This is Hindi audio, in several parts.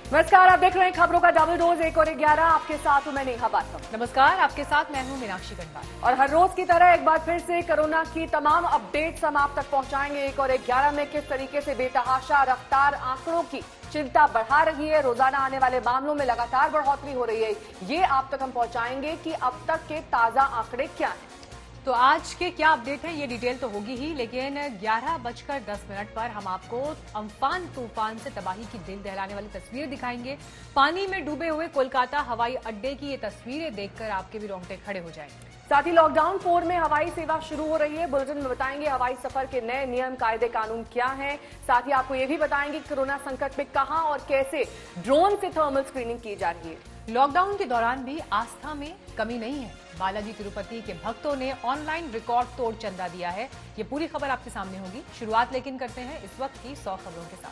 नमस्कार, आप देख रहे हैं खबरों का डबल डोज 1 और 11। आपके साथ हूं मैं नेहा बाथम। नमस्कार, आपके साथ मैं हूं मीनाक्षी गणपाल। और हर रोज की तरह एक बार फिर से कोरोना की तमाम अपडेट्स हम आप तक पहुंचाएंगे। 1 और 11 में किस तरीके से बेतहाशा रफ्तार आंकड़ों की चिंता बढ़ा रही है, रोजाना आने वाले मामलों में लगातार बढ़ोतरी हो रही है, ये आप तक हम पहुंचाएंगे कि अब तक के ताजा आंकड़े क्या हैं। तो आज के क्या अपडेट है ये डिटेल तो होगी ही, लेकिन 11:10 पर हम आपको अम्फान तूफान से तबाही की दिल दहलाने वाली तस्वीरें दिखाएंगे। पानी में डूबे हुए कोलकाता हवाई अड्डे की ये तस्वीरें देखकर आपके भी रोंगटे खड़े हो जाएंगे। साथ ही लॉकडाउन 4 में हवाई सेवा शुरू हो रही है। बुलेटिन में बताएंगे हवाई सफर के नए नियम कायदे कानून क्या हैं। साथ ही आपको ये भी बताएंगे कोरोना संकट में कहां और कैसे ड्रोन से थर्मल स्क्रीनिंग की जा रही है। लॉकडाउन के दौरान भी आस्था में कमी नहीं है। बालाजी तिरुपति के भक्तों ने ऑनलाइन रिकॉर्ड तोड़ चंदा दिया है। ये पूरी खबर आपके सामने होगी। शुरुआत लेकिन करते हैं इस वक्त की 100 खबरों के साथ।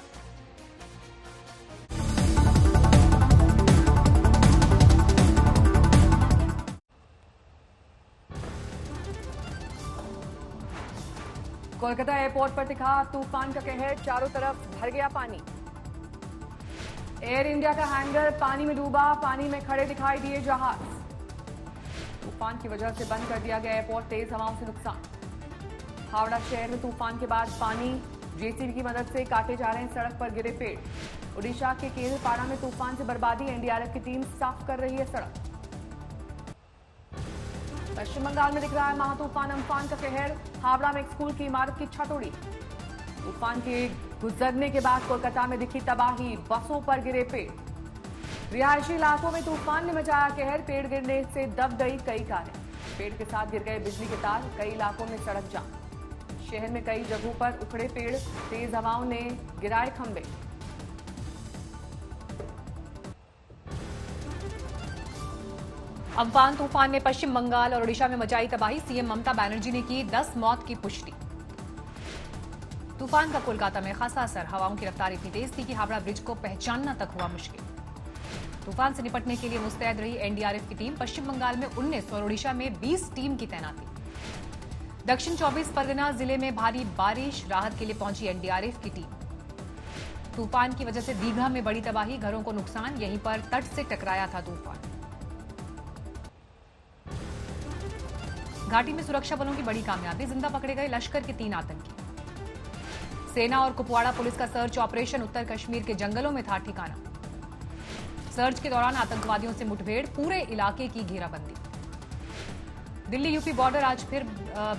कोलकाता एयरपोर्ट पर दिखा तूफान का कहर, चारों तरफ भर गया पानी। एयर इंडिया का हैंगर पानी में डूबा, पानी में खड़े दिखाई दिए जहाज। तूफान की वजह से बंद कर दिया गया एयरपोर्ट, तेज हवाओं से नुकसान। हावड़ा शहर में तूफान के बाद पानी, जेसीबी की मदद से काटे जा रहे हैं सड़क पर गिरे पेड़। ओडिशा के केंद्रपाड़ा में तूफान से बर्बादी, एनडीआरएफ की टीम साफ कर रही है सड़क। पश्चिम बंगाल में दिख रहा है महातूफान अम्फान का कहर, हावड़ा में एक स्कूल की इमारत की छत उड़ी। तूफान के गुजरने के बाद कोलकाता में दिखी तबाही, बसों पर गिरे पेड़। रिहायशी इलाकों में तूफान ने मचाया कहर, पेड़ गिरने से दब गई कई कारें। पेड़ के साथ गिर गए बिजली के तार, कई इलाकों में सड़क जाम। शहर में कई जगहों पर उखड़े पेड़, तेज हवाओं ने गिराए खंभे। अम्फान तूफान ने पश्चिम बंगाल और ओडिशा में मचाई तबाही, सीएम ममता बनर्जी ने की 10 मौत की पुष्टि। तूफान का कोलकाता में खासा असर, हवाओं की रफ्तार इतनी तेज थी कि हावड़ा ब्रिज को पहचानना तक हुआ मुश्किल। तूफान से निपटने के लिए मुस्तैद रही एनडीआरएफ की टीम, पश्चिम बंगाल में 19 और ओडिशा में 20 टीम की तैनाती। दक्षिण 24 परगना जिले में भारी बारिश, राहत के लिए पहुंची एनडीआरएफ की टीम। तूफान की वजह से दीघा में बड़ी तबाही, घरों को नुकसान, यहीं पर तट से टकराया था तूफान। घाटी में सुरक्षा बलों की बड़ी कामयाबी, जिंदा पकड़े गए लश्कर के 3 आतंकी। सेना और कुपवाड़ा पुलिस का सर्च ऑपरेशन उत्तर कश्मीर के जंगलों में था ठिकाना। सर्च के दौरान आतंकवादियों से मुठभेड़, पूरे इलाके की घेराबंदी। दिल्ली यूपी बॉर्डर आज फिर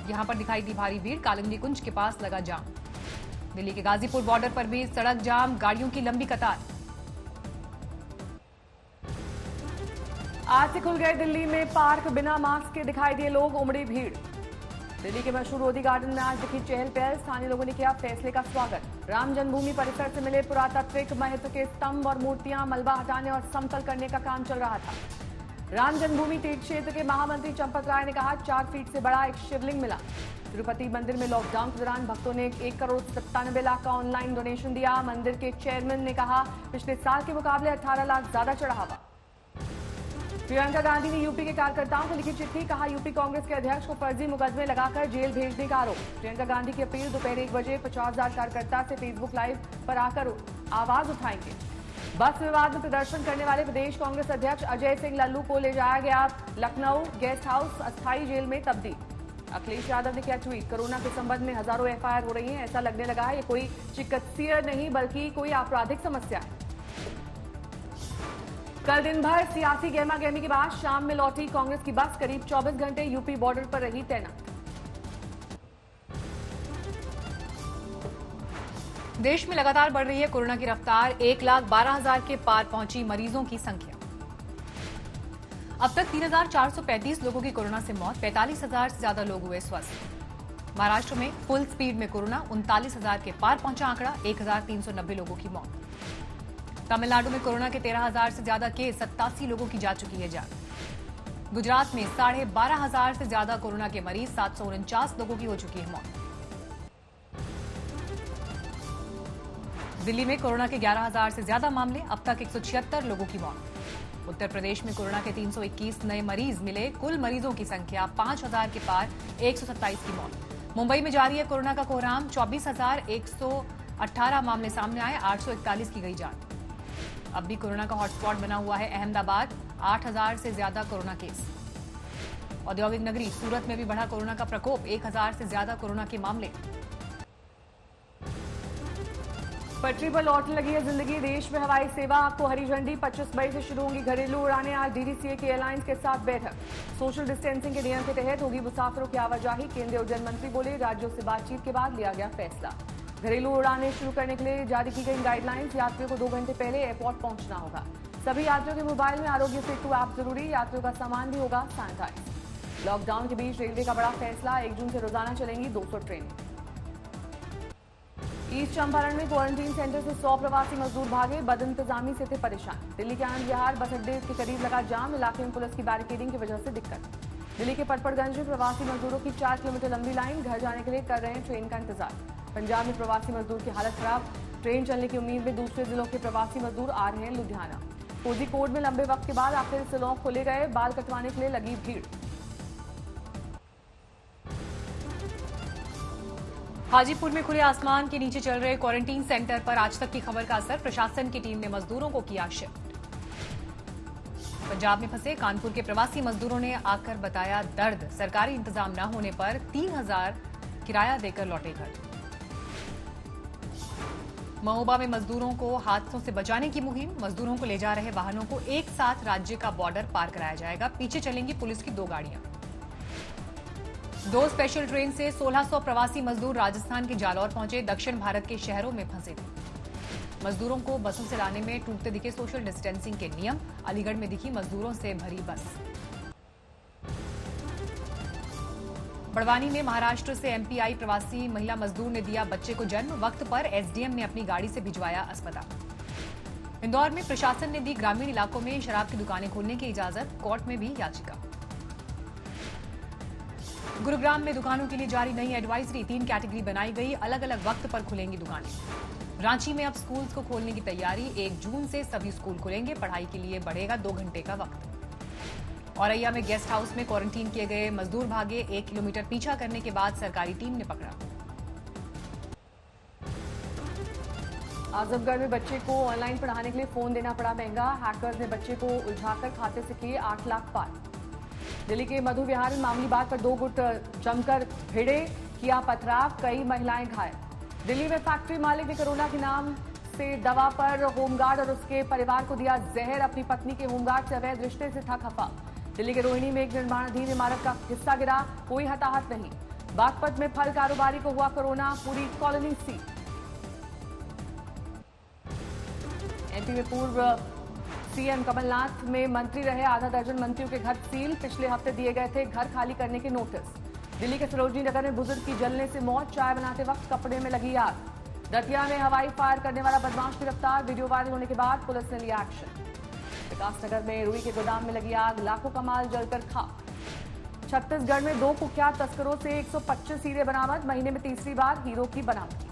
यहां पर दिखाई दी भारी भीड़, कालिंदी कुंज के पास लगा जाम। दिल्ली के गाजीपुर बॉर्डर पर भी सड़क जाम, गाड़ियों की लंबी कतार। आज से खुल गए दिल्ली में पार्क, बिना मास्क के दिखाई दिए लोग, उमड़ी भीड़। दिल्ली के मशहूर लोधी गार्डन में आज दिखी चहल पहल, स्थानीय लोगों ने किया फैसले का स्वागत। राम जन्मभूमि परिसर से मिले पुरातात्विक महत्व के स्तंभ और मूर्तियां, मलबा हटाने और समतल करने का काम चल रहा था। राम जन्मभूमि तीर्थ क्षेत्र के महामंत्री चंपत राय ने कहा 4 फीट से बड़ा एक शिवलिंग मिला। तिरुपति मंदिर में लॉकडाउन के दौरान भक्तों ने 1,97,00,000 का ऑनलाइन डोनेशन दिया। मंदिर के चेयरमैन ने कहा पिछले साल के मुकाबले 18 लाख ज्यादा चढ़ावा। प्रियंका गांधी ने यूपी के कार्यकर्ताओं को लिखी चिट्ठी, कहा यूपी कांग्रेस के अध्यक्ष को फर्जी मुकदमे लगाकर जेल भेजने का आरोप। प्रियंका गांधी की अपील, दोपहर 1 बजे 50,000 कार्यकर्ता से फेसबुक लाइव पर आकर आवाज उठाएंगे। बस विवाद में प्रदर्शन करने वाले प्रदेश कांग्रेस अध्यक्ष अजय सिंह लल्लू को ले जाया गया लखनऊ गेस्ट हाउस, अस्थायी जेल में तब्दील। अखिलेश यादव ने किया ट्वीट, कोरोना के संबंध में हजारों एफआईआर हो रही हैं, ऐसा लगने लगा है ये कोई चिकित्सीय नहीं बल्कि कोई आपराधिक समस्या है। कल दिन भर सियासी गहमा गहमी के बाद शाम में लौटी कांग्रेस की बस, करीब 24 घंटे यूपी बॉर्डर पर रही तैनात। देश में लगातार बढ़ रही है कोरोना की रफ्तार, 1,12,000 के पार पहुंची मरीजों की संख्या। अब तक 3,435 लोगों की कोरोना से मौत, 45,000 से ज्यादा लोग हुए स्वस्थ। महाराष्ट्र में फुल स्पीड में कोरोना, 39,000 के पार पहुंचा आंकड़ा, 1,390 लोगों की मौत। तमिलनाडु में कोरोना के 13,000 से ज्यादा केस, 87 लोगों की जा चुकी है जान। गुजरात में 12,500 से ज्यादा कोरोना के मरीज, 749 लोगों की हो चुकी है मौत। दिल्ली में कोरोना के 11,000 से ज्यादा मामले, अब तक 176 लोगों की मौत। उत्तर प्रदेश में कोरोना के 321 नए मरीज मिले, कुल मरीजों की संख्या 5,000 के पार, 127 की मौत। मुंबई में जारी है कोरोना का कोहराम, 24,118 मामले सामने आए, 841 की गई जान। अब भी कोरोना का हॉटस्पॉट बना हुआ है अहमदाबाद, 8,000 से ज्यादा कोरोना केस। औद्योगिक नगरी सूरत में भी बढ़ा कोरोना का प्रकोप, 1,000 से ज्यादा कोरोना के मामले। पटरी पर लौटने लगी है जिंदगी, देश में हवाई सेवा आपको हरी झंडी। 25 मई से शुरू होंगी घरेलू उड़ानें। आज डीडीसीए के एयरलाइंस के साथ बैठक। सोशल डिस्टेंसिंग के नियम के तहत होगी मुसाफिरों की आवाजाही। केंद्रीय उड्डयन मंत्री बोले, राज्यों से बातचीत के बाद लिया गया फैसला। घरेलू उड़ानें शुरू करने के लिए जारी की गई गाइडलाइंस। यात्रियों को 2 घंटे पहले एयरपोर्ट पहुंचना होगा। सभी यात्रियों के मोबाइल में आरोग्य सेतु ऐप जरूरी। यात्रियों का सामान भी होगा सैनिटाइज। लॉकडाउन के बीच रेलवे का बड़ा फैसला, 1 जून से रोजाना चलेंगी 200 ट्रेनें। ईस्ट चंपारण में क्वारंटीन सेंटर से 100 प्रवासी मजदूर भागे, बदइंतजामी से थे परेशान। दिल्ली के आनंद विहार बस अड्डे के करीब लगा जाम, इलाके में पुलिस की बैरिकेडिंग की वजह से दिक्कत। दिल्ली के पटपड़गंज में प्रवासी मजदूरों की 4 किलोमीटर लंबी लाइन, घर जाने के लिए कर रहे हैं ट्रेन का इंतजार। पंजाब में प्रवासी मजदूर की हालत खराब, ट्रेन चलने की उम्मीद में दूसरे जिलों के प्रवासी मजदूर आ रहे हैं लुधियाना। कोझिकोड में लंबे वक्त के बाद आखिर सैलून खोले गए, बाल कटवाने के लिए लगी भीड़। हाजीपुर में खुले आसमान के नीचे चल रहे क्वारंटीन सेंटर पर आज तक की खबर का असर, प्रशासन की टीम ने मजदूरों को किया शिफ्ट। पंजाब में फंसे कानपुर के प्रवासी मजदूरों ने आकर बताया दर्द, सरकारी इंतजाम न होने पर 3,000 किराया देकर लौटे घर। महोबा में मजदूरों को हादसों से बचाने की मुहिम, मजदूरों को ले जा रहे वाहनों को एक साथ राज्य का बॉर्डर पार कराया जाएगा, पीछे चलेंगी पुलिस की 2 गाड़ियां। 2 स्पेशल ट्रेन से 1,600 प्रवासी मजदूर राजस्थान के जालौर पहुंचे, दक्षिण भारत के शहरों में फंसे थे। मजदूरों को बसों से लाने में टूटते दिखे सोशल डिस्टेंसिंग के नियम, अलीगढ़ में दिखी मजदूरों से भरी बस। बड़वानी में महाराष्ट्र से एमपी आई प्रवासी महिला मजदूर ने दिया बच्चे को जन्म, वक्त पर एसडीएम ने अपनी गाड़ी से भिजवाया अस्पताल। इंदौर में प्रशासन ने दी ग्रामीण इलाकों में शराब की दुकानें खोलने की इजाजत, कोर्ट में भी याचिका। गुरुग्राम में दुकानों के लिए जारी नई एडवाइजरी, 3 कैटेगरी बनाई गई, अलग अलग वक्त पर खुलेंगी दुकानें। रांची में अब स्कूल्स को खोलने की तैयारी, 1 जून से सभी स्कूल खुलेंगे, पढ़ाई के लिए बढ़ेगा 2 घंटे का वक्त। औरैया में गेस्ट हाउस में क्वारंटीन किए गए मजदूर भागे, 1 किलोमीटर पीछा करने के बाद सरकारी टीम ने पकड़ा। आजमगढ़ में बच्चे को ऑनलाइन पढ़ाने के लिए फोन देना पड़ा महंगा, हैकर्स ने बच्चे को उलझाकर खाते से किए 8 लाख पार। दिल्ली के मधु विहार में मामूली बात पर 2 गुट जमकर भिड़े, किया पथराव, कई महिलाएं घायल। दिल्ली में फैक्ट्री मालिक ने कोरोना के नाम से दवा पर होमगार्ड और उसके परिवार को दिया जहर, अपनी पत्नी के होमगार्ड से अवैध रिश्ते से था खफा। दिल्ली के रोहिणी में एक निर्माणाधीन इमारत का हिस्सा गिरा, कोई हताहत नहीं। बागपत में फल कारोबारी को हुआ कोरोना, पूरी कॉलोनी सील। एमपी में पूर्व सीएम कमलनाथ में मंत्री रहे आधा दर्जन मंत्रियों के घर सील, पिछले हफ्ते दिए गए थे घर खाली करने के नोटिस। दिल्ली के सरोजनी नगर में बुजुर्ग की जलने से मौत, चाय बनाते वक्त कपड़े में लगी आग। दतिया में हवाई फायर करने वाला बदमाश गिरफ्तार, वीडियो वायरल होने के बाद पुलिस ने लिया एक्शन। विकासनगर में रुई के गोदाम में लगी आग, लाखों का माल जलकर खाक। छत्तीसगढ़ में 2 कुख्यात तस्करों से 125 हीरे बरामद, महीने में तीसरी बार हीरो की बरामदगी।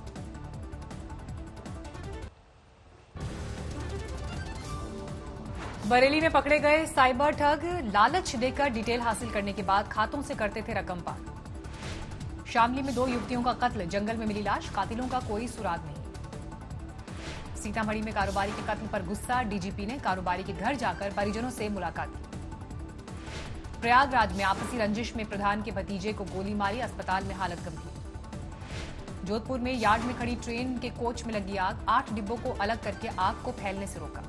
बरेली में पकड़े गए साइबर ठग, लालच देकर डिटेल हासिल करने के बाद खातों से करते थे रकम पार। शामली में 2 युवतियों का कत्ल, जंगल में मिली लाश, कातिलों का कोई सुराग नहीं। सीतामढ़ी में कारोबारी के कत्ल पर गुस्सा, डीजीपी ने कारोबारी के घर जाकर परिजनों से मुलाकात की। प्रयागराज में आपसी रंजिश में प्रधान के भतीजे को गोली मारी, अस्पताल में हालत गंभीर। जोधपुर में यार्ड में खड़ी ट्रेन के कोच में लगी आग, 8 डिब्बों को अलग करके आग को फैलने से रोका।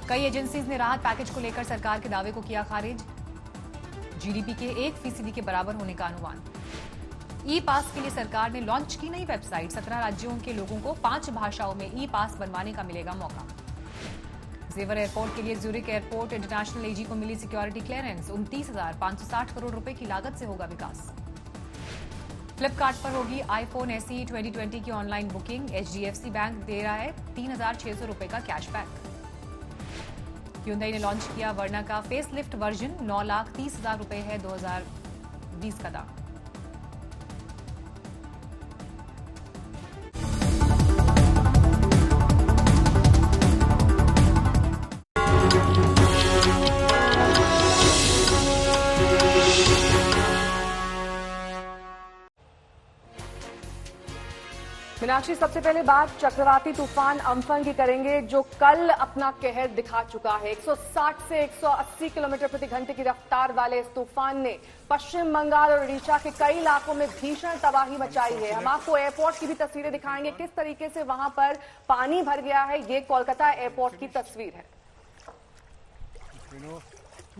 कई एजेंसीज ने राहत पैकेज को लेकर सरकार के दावे को किया खारिज, जीडीपी के 1% के बराबर होने का अनुमान। ई पास के लिए सरकार ने लॉन्च की नई वेबसाइट, 17 राज्यों के लोगों को 5 भाषाओं में ई पास बनवाने का मिलेगा मौका। जेवर एयरपोर्ट के लिए ज्यूरिक एयरपोर्ट इंटरनेशनल एजी को मिली सिक्योरिटी क्लियरेंस, 29,560 करोड़ रुपए की लागत से होगा विकास। फ्लिपकार्ट पर होगी आईफोन SE 2020 की ऑनलाइन बुकिंग, HDFC बैंक दे रहा है 3,600 रुपए का कैशबैक। Hyundai ने लॉन्च किया वर्ना का फेसलिफ्ट वर्जन, 9,30,000 रुपए है 2020 का दाम। मीनाक्षी, सबसे पहले बात चक्रवाती तूफान अम्फन की करेंगे, जो कल अपना कहर दिखा चुका है। 160 से 180 किलोमीटर प्रति घंटे की रफ्तार वाले इस तूफान ने पश्चिम बंगाल और ओडिशा के कई इलाकों में भीषण तबाही मचाई है। हम आपको एयरपोर्ट की भी तस्वीरें दिखाएंगे, किस तरीके से वहां पर पानी भर गया है। ये कोलकाता एयरपोर्ट की तस्वीर है।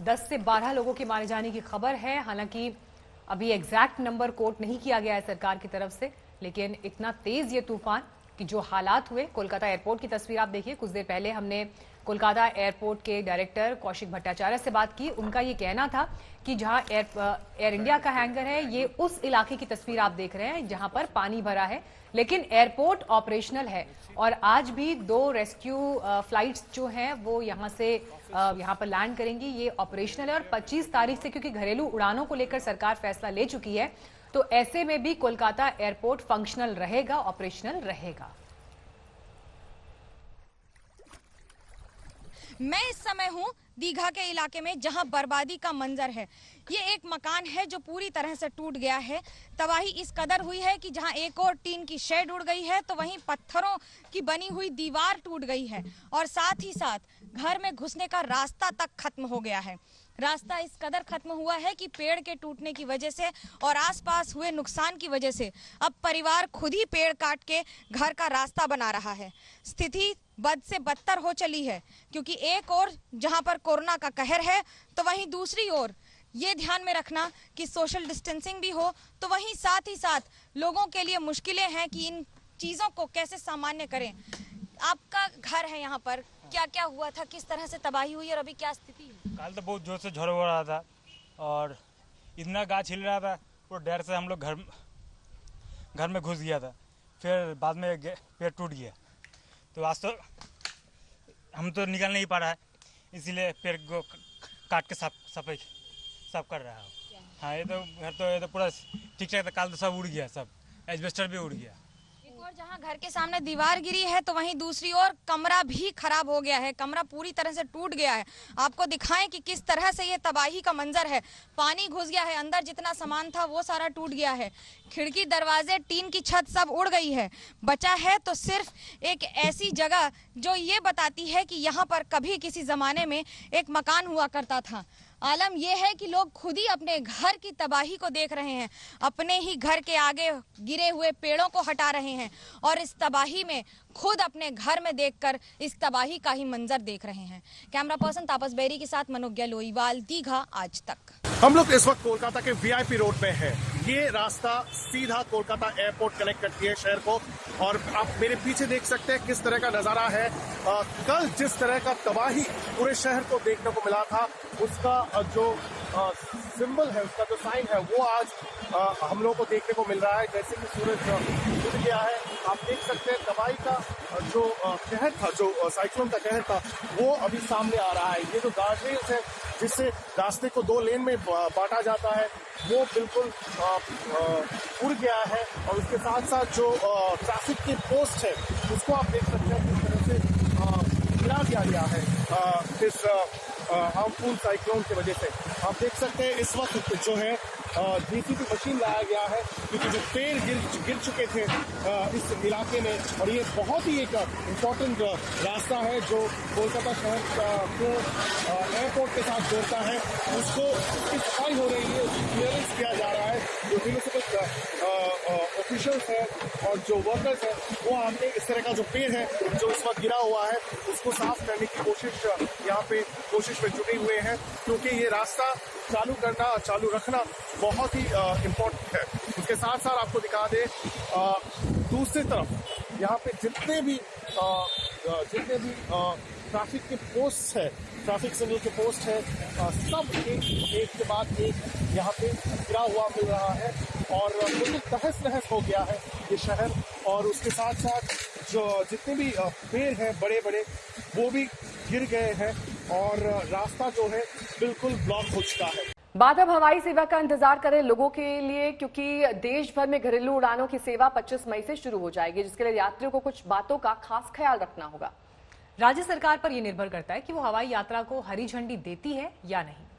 10 से 12 लोगों के मारे जाने की खबर है। हालांकि अभी एग्जैक्ट नंबर कोट नहीं किया गया है सरकार की तरफ से, लेकिन इतना तेज ये तूफान कि जो हालात हुए। कोलकाता एयरपोर्ट की तस्वीर आप देखिए। कुछ देर पहले हमने कोलकाता एयरपोर्ट के डायरेक्टर कौशिक भट्टाचार्य से बात की। उनका ये कहना था कि जहां एयर इंडिया का हैंगर है, ये उस इलाके की तस्वीर आप देख रहे हैं जहां पर पानी भरा है, लेकिन एयरपोर्ट ऑपरेशनल है। और आज भी 2 रेस्क्यू फ्लाइट्स जो हैं वो यहाँ पर लैंड करेंगी। ये ऑपरेशनल है और 25 तारीख से, क्योंकि घरेलू उड़ानों को लेकर सरकार फैसला ले चुकी है, तो ऐसे में भी कोलकाता एयरपोर्ट फंक्शनल रहेगा, ऑपरेशनल रहेगा। मैं इस समय हूँ दीघा के इलाके में, जहां बर्बादी का मंजर है। ये एक मकान है जो पूरी तरह से टूट गया है। तबाही इस कदर हुई है कि जहां एक और टीन की शेड उड़ गई है, तो वहीं पत्थरों की बनी हुई दीवार टूट गई है और साथ ही साथ घर में घुसने का रास्ता तक खत्म हो गया है। रास्ता इस कदर खत्म हुआ है कि पेड़ के टूटने की वजह से और आसपास हुए नुकसान की वजह से अब परिवार खुद ही पेड़ काट के घर का रास्ता बना रहा है। स्थिति बद से बदतर हो चली है, क्योंकि एक और जहां पर कोरोना का कहर है, तो वहीं दूसरी ओर ये ध्यान में रखना कि सोशल डिस्टेंसिंग भी हो, तो वहीं साथ ही साथ लोगों के लिए मुश्किलें हैं कि इन चीजों को कैसे सामान्य करें। आपका घर है यहाँ पर, क्या क्या हुआ था, किस तरह से तबाही हुई और अभी क्या स्थिति है? कल तो बहुत जोर से झड़ हो रहा था और इतना गाछ हिल रहा था, वो डर से हम लोग घर में घुस गया था। फिर बाद में पेड़ टूट गया, तो आज तो हम तो निकल नहीं पा रहा है, इसीलिए पेड़ को काट के साफ कर रहा है। हाँ, ये तो पूरा ठीक ठाक था। कल तो सब उड़ गया, सब एस्बेस्टर भी उड़ गया। और जहां घर के सामने दीवार गिरी है, तो वहीं दूसरी ओर कमरा भी खराब हो गया है। कमरा पूरी तरह से टूट गया है। आपको दिखाएं कि किस तरह से ये तबाही का मंजर है। पानी घुस गया है, अंदर जितना सामान था वो सारा टूट गया है। खिड़की, दरवाजे, टीन की छत सब उड़ गई है। बचा है तो सिर्फ एक ऐसी जगह जो ये बताती है कि यहाँ पर कभी किसी जमाने में एक मकान हुआ करता था। आलम यह है कि लोग खुद ही अपने घर की तबाही को देख रहे हैं, अपने ही घर के आगे गिरे हुए पेड़ों को हटा रहे हैं और इस तबाही में खुद अपने घर में देखकर इस तबाही का ही मंजर देख रहे हैं। कैमरा पर्सन तापस बेरी के साथ मनोज्ञा लोईवाल, दीघा आज तक। हम लोग इस वक्त कोलकाता के वीआईपी रोड पे हैं। ये रास्ता सीधा कोलकाता एयरपोर्ट कनेक्ट करती है शहर को, और आप मेरे पीछे देख सकते हैं किस तरह का नजारा है। कल जिस तरह का तबाही पूरे शहर को देखने को मिला था, उसका जो सिंबल है, उसका जो साइन है, वो आज हम लोगों को देखने को मिल रहा है। जैसे कि सूरज उठ गया है, आप देख सकते हैं तबाही का जो कहर था, जो साइक्लोन का कहर था, वो अभी सामने आ रहा है। ये जो गार्डरेल्स है जिससे रास्ते को 2 लेन में बांटा जाता है, वो बिल्कुल उड़ गया है। और उसके साथ साथ जो ट्रैफिक के पोस्ट है, उसको आप देख सकते हैं किस तरह से गिरा दिया गया है इस हार्मफुल साइक्लोन की वजह से। आप देख सकते हैं इस वक्त जो है जेसीबी मशीन लाया गया है, क्योंकि जो पेड़ गिर चुके थे इस इलाके में। और ये बहुत ही एक इम्पोर्टेंट रास्ता है जो कोलकाता शहर को एयरपोर्ट के साथ जोड़ता है। उसको उसकी सफाई हो रही है, उसकी क्लियरेंस किया जा रहा है। जो म्यूनिसिपल ऑफिशियल्स हैं और जो वर्कर्स हैं, वो आके इस तरह का जो पेड़ है जो इस वक्त गिरा हुआ है, उसको साफ करने की कोशिश यहाँ पे में जुटे हुए हैं, क्योंकि ये रास्ता चालू करना, चालू रखना बहुत ही इम्पोर्टेंट है। उसके साथ साथ आपको दिखा दें, दूसरी तरफ यहाँ पे जितने भी ट्रैफिक के पोस्ट है, ट्रैफिक सिग्नल के पोस्ट है, सब एक के बाद एक यहाँ पे गिरा हुआ मिल रहा है और बिल्कुल तहस नहस हो गया है ये शहर। और उसके साथ साथ जो जितने भी पेड़ हैं बड़े बड़े, वो भी गिर गए हैं और रास्ता जो है बिल्कुल ब्लॉक हो चुका है। बात अब हवाई सेवा का इंतजार करें लोगों के लिए, क्योंकि देश भर में घरेलू उड़ानों की सेवा 25 मई से शुरू हो जाएगी, जिसके लिए यात्रियों को कुछ बातों का खास ख्याल रखना होगा। राज्य सरकार पर यह निर्भर करता है कि वो हवाई यात्रा को हरी झंडी देती है या नहीं।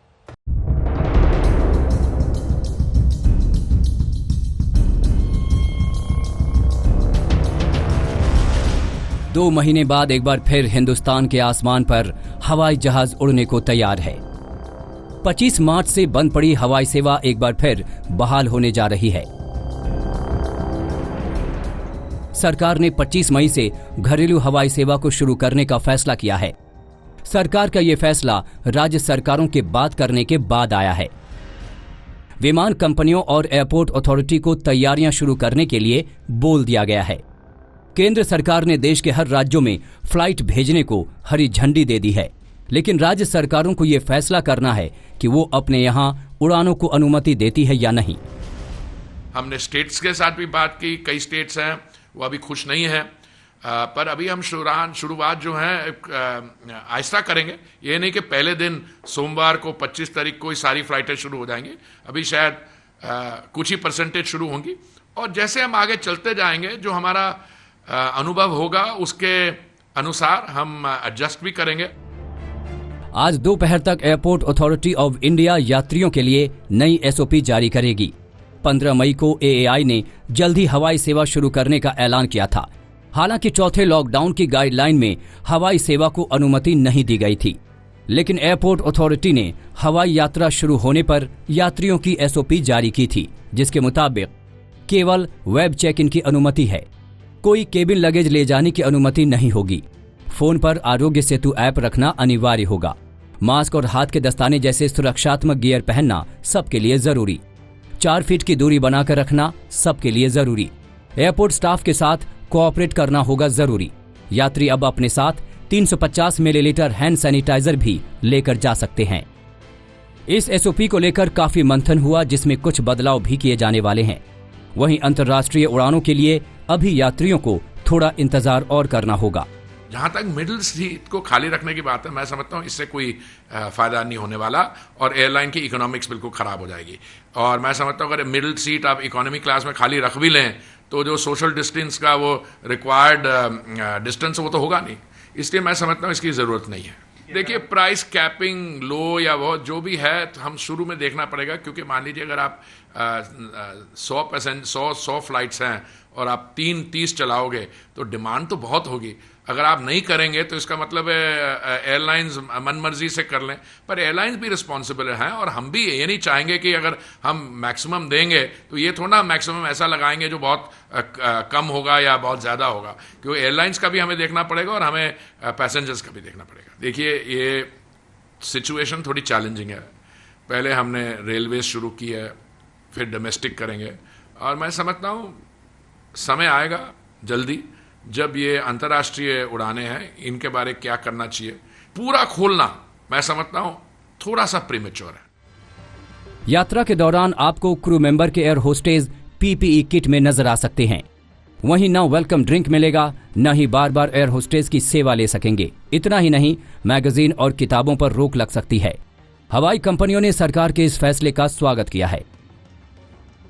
2 महीने बाद एक बार फिर हिंदुस्तान के आसमान पर हवाई जहाज उड़ने को तैयार है। 25 मार्च से बंद पड़ी हवाई सेवा एक बार फिर बहाल होने जा रही है। सरकार ने 25 मई से घरेलू हवाई सेवा को शुरू करने का फैसला किया है। सरकार का यह फैसला राज्य सरकारों के बात करने के बाद आया है। विमान कंपनियों और एयरपोर्ट अथॉरिटी को तैयारियां शुरू करने के लिए बोल दिया गया है। केंद्र सरकार ने देश के हर राज्यों में फ्लाइट भेजने को हरी झंडी दे दी है, लेकिन राज्य सरकारों को यह फैसला करना है कि वो अपने यहां उड़ानों को अनुमति देती है या नहीं। हमने स्टेट्स के साथ भी बात की, कई स्टेट्स हैं वो अभी खुश नहीं है, पर अभी हम शुरुआत जो है आहिस्ता करेंगे। ये नहीं कि पहले दिन सोमवार को 25 तारीख को ही सारी फ्लाइटें शुरू हो जाएंगी। अभी शायद कुछ ही परसेंटेज शुरू होंगी, और जैसे हम आगे चलते जाएंगे जो हमारा अनुभव होगा उसके अनुसार हम एडजस्ट भी करेंगे। आज दोपहर तक एयरपोर्ट अथॉरिटी ऑफ इंडिया यात्रियों के लिए नई एसओपी जारी करेगी। 15 मई को एएआई ने जल्द ही हवाई सेवा शुरू करने का ऐलान किया था। हालांकि चौथे लॉकडाउन की गाइडलाइन में हवाई सेवा को अनुमति नहीं दी गई थी, लेकिन एयरपोर्ट अथॉरिटी ने हवाई यात्रा शुरू होने पर यात्रियों की एसओपी जारी की थी, जिसके मुताबिक केवल वेब चेक इन की अनुमति है। कोई केबिन लगेज ले जाने की अनुमति नहीं होगी। फोन पर आरोग्य सेतु ऐप रखना अनिवार्य होगा। मास्क और हाथ के दस्ताने जैसे सुरक्षात्मक गियर पहनना सबके लिए जरूरी। 4 फीट की दूरी बनाकर रखना सबके लिए जरूरी। एयरपोर्ट स्टाफ के साथ कोऑपरेट करना होगा जरूरी। यात्री अब अपने साथ 350 मिलीलीटर हैंड सैनिटाइजर भी लेकर जा सकते हैं। इस एसओपी को लेकर काफी मंथन हुआ, जिसमें कुछ बदलाव भी किए जाने वाले हैं। वहीं अंतर्राष्ट्रीय उड़ानों के लिए अभी यात्रियों को थोड़ा इंतजार और करना होगा। जहां तक मिडिल सीट को खाली रखने की बात है, मैं समझता हूं इससे कोई फायदा नहीं होने वाला और एयरलाइन की इकोनॉमिक्स बिल्कुल खराब हो जाएगी। और मैं समझता हूं अगर मिडिल सीट आप इकोनॉमी क्लास में खाली रख भी लें तो जो सोशल डिस्टेंस का वो रिक्वायर्ड डिस्टेंस वो तो होगा नहीं, इसलिए मैं समझता हूं इसकी जरूरत नहीं है। देखिए, प्राइस कैपिंग लो या वो जो भी है तो हम शुरू में देखना पड़ेगा, क्योंकि मान लीजिए अगर आप 100 फ्लाइट्स हैं और आप 30 चलाओगे तो डिमांड तो बहुत होगी। अगर आप नहीं करेंगे तो इसका मतलब एयरलाइंस मनमर्जी से कर लें, पर एयरलाइंस भी रिस्पॉन्सिबल हैं और हम भी ये नहीं चाहेंगे कि अगर हम मैक्सिमम देंगे तो ये थोड़ा मैक्सिमम ऐसा लगाएंगे जो बहुत कम होगा या बहुत ज़्यादा होगा, क्योंकि एयरलाइंस का भी हमें देखना पड़ेगा और हमें पैसेंजर्स का भी देखना पड़ेगा। देखिए, ये सिचुएशन थोड़ी चैलेंजिंग है। पहले हमने रेलवे शुरू की है, फिर डोमेस्टिक करेंगे, और मैं समझता हूँ समय आएगा जल्दी जब ये अंतर्राष्ट्रीय उड़ानें हैं इनके बारे क्या करना चाहिए। पूरा खोलना मैं समझता हूं थोड़ा सा प्रीमेच्योर है। यात्रा के दौरान आपको क्रू मेंबर के एयर होस्टेज पीपीई किट में नजर आ सकते हैं। वहीं न वेलकम ड्रिंक मिलेगा, न ही बार बार एयर होस्टेज की सेवा ले सकेंगे। इतना ही नहीं, मैगजीन और किताबों पर रोक लग सकती है। हवाई कंपनियों ने सरकार के इस फैसले का स्वागत किया है।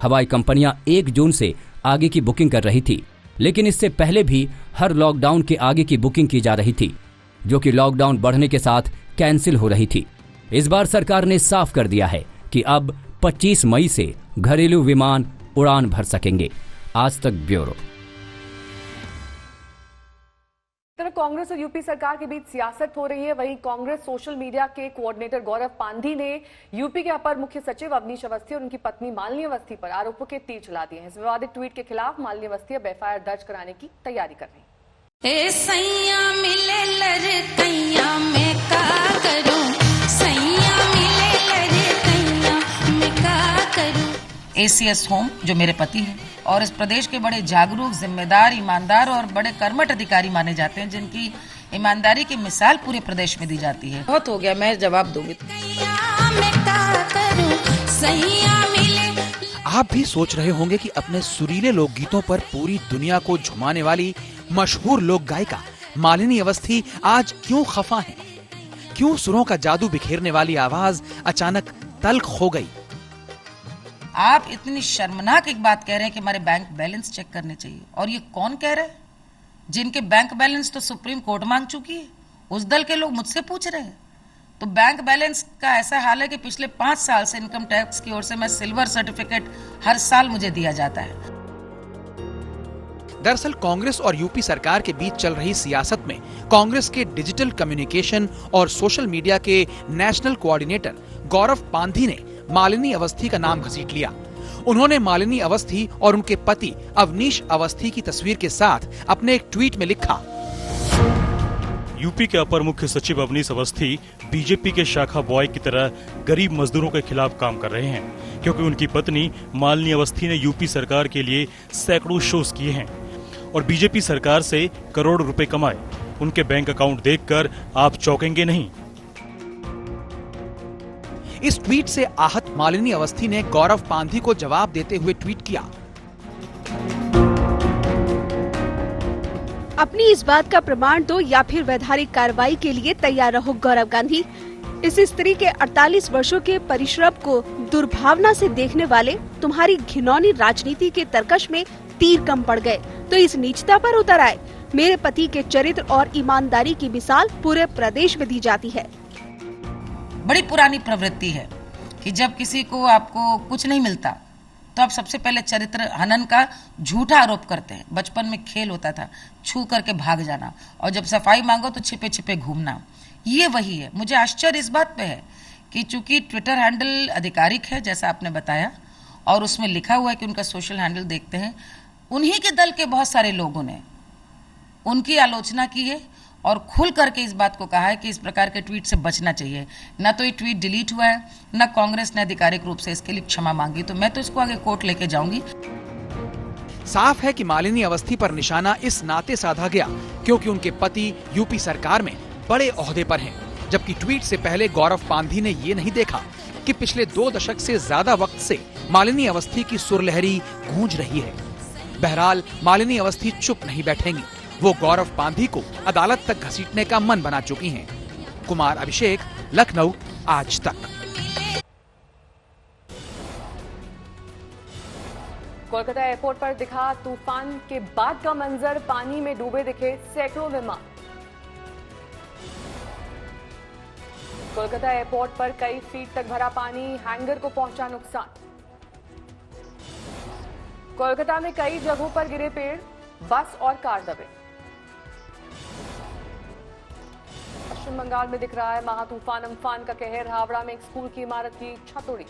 हवाई कंपनियां 1 जून से आगे की बुकिंग कर रही थी, लेकिन इससे पहले भी हर लॉकडाउन के आगे की बुकिंग की जा रही थी, जो कि लॉकडाउन बढ़ने के साथ कैंसिल हो रही थी। इस बार सरकार ने साफ कर दिया है कि अब 25 मई से घरेलू विमान उड़ान भर सकेंगे। आज तक ब्यूरो। कांग्रेस और यूपी सरकार के बीच सियासत हो रही है। वहीं कांग्रेस सोशल मीडिया के कोऑर्डिनेटर गौरव पांधी ने यूपी के अपर मुख्य सचिव अवनीश अवस्थी और उनकी पत्नी मालिनी अवस्थी पर आरोपों के तीर चला दिए हैं। इस विवादित ट्वीट के खिलाफ मालिनी अवस्थी अब एफआईआर दर्ज कराने की तैयारी कर रही है। एसीएस होम जो मेरे पति हैं और इस प्रदेश के बड़े जागरूक, जिम्मेदार, ईमानदार और बड़े कर्मठ अधिकारी माने जाते हैं, जिनकी ईमानदारी की मिसाल पूरे प्रदेश में दी जाती है। बहुत हो गया, मैं जवाब दूंगी। आप भी सोच रहे होंगे कि अपने सुरीले लोकगीतों पर पूरी दुनिया को झुमाने वाली मशहूर लोक गायिका मालिनी अवस्थी आज क्यों खफा हैं? क्यों सुरों का जादू बिखेरने वाली आवाज अचानक तल्ख हो गई? आप इतनी शर्मनाक एक बात कह रहे हैं कि हमारे बैंक बैलेंस चेक करने चाहिए, और ये कौन कह रहा है? जिनके बैंक बैलेंस तो सुप्रीम कोर्ट मांग चुकी है, उस दल के लोग मुझसे पूछ रहे हैं। तो बैंक बैलेंस का ऐसा हाल है कि पिछले 5 साल से इनकम टैक्स की ओर से मैं सिल्वर सर्टिफिकेट हर साल मुझे दिया जाता है। दरअसल कांग्रेस और यूपी सरकार के बीच चल रही सियासत में कांग्रेस के डिजिटल कम्युनिकेशन और सोशल मीडिया के नेशनल कोऑर्डिनेटर गौरव पांधी ने मालिनी अवस्थी का नाम घसीट लिया। उन्होंने मालिनी अवस्थी और उनके पति अवनीश अवस्थी की तस्वीर के साथ अपने एक ट्वीट में लिखा, यूपी के अपर मुख्य सचिव अवनीश अवस्थी बीजेपी के शाखा बॉय की तरह गरीब मजदूरों के खिलाफ काम कर रहे हैं, क्योंकि उनकी पत्नी मालिनी अवस्थी ने यूपी सरकार के लिए सैकड़ों शोज किए हैं और बीजेपी सरकार से करोड़ों रुपए कमाए। उनके बैंक अकाउंट देखकर आप चौंकेंगे नहीं। इस ट्वीट से आहत मालिनी अवस्थी ने गौरव पांधी को जवाब देते हुए ट्वीट किया, अपनी इस बात का प्रमाण दो या फिर वैधानिक कार्रवाई के लिए तैयार रहो गौरव गांधी। इस स्त्री के 48 वर्षों के परिश्रम को दुर्भावना से देखने वाले तुम्हारी घिनौनी राजनीति के तरकश में तीर कम पड़ गए तो इस नीचता पर उतर आए। मेरे पति के चरित्र और ईमानदारी की मिसाल पूरे प्रदेश में दी जाती है। बड़ी पुरानी प्रवृत्ति है कि जब किसी को आपको कुछ नहीं मिलता तो आप सबसे पहले चरित्र हनन का झूठा आरोप करते हैं। बचपन में खेल होता था छू करके भाग जाना, और जब सफाई मांगो तो छिपे छिपे घूमना। ये वही है। मुझे आश्चर्य इस बात पे है कि चूंकि ट्विटर हैंडल आधिकारिक है जैसा आपने बताया और उसमें लिखा हुआ है कि उनका सोशल हैंडल देखते हैं, उन्हीं के दल के बहुत सारे लोगों ने उनकी आलोचना की है और खुल करके इस बात को कहा है कि इस प्रकार के ट्वीट से बचना चाहिए। न तो ये ट्वीट डिलीट हुआ है, न कांग्रेस ने आधिकारिक रूप से इसके लिए क्षमा मांगी, तो मैं तो इसको आगे कोर्ट लेके जाऊंगी। साफ है कि मालिनी अवस्थी पर निशाना इस नाते साधा गया क्योंकि उनके पति यूपी सरकार में बड़े ओहदे पर हैं, जबकि ट्वीट से पहले गौरव पांधी ने ये नहीं देखा कि पिछले 2 दशक से ज्यादा वक्त से मालिनी अवस्थी की सुरलहरी गूंज रही है। बहरहाल मालिनी अवस्थी चुप नहीं बैठेंगी। वो गौरव पांधी को अदालत तक घसीटने का मन बना चुकी हैं। कुमार अभिषेक, लखनऊ, आज तक। कोलकाता एयरपोर्ट पर दिखा तूफान के बाद का मंजर, पानी में डूबे दिखे सैकड़ों विमान। कोलकाता एयरपोर्ट पर कई फीट तक भरा पानी, हैंगर को पहुंचा नुकसान। कोलकाता में कई जगहों पर गिरे पेड़, बस और कार दबे। पश्चिम बंगाल में दिख रहा है महातूफान अम्फान का कहर, हावड़ा में एक स्कूल की इमारत की छत उड़ी।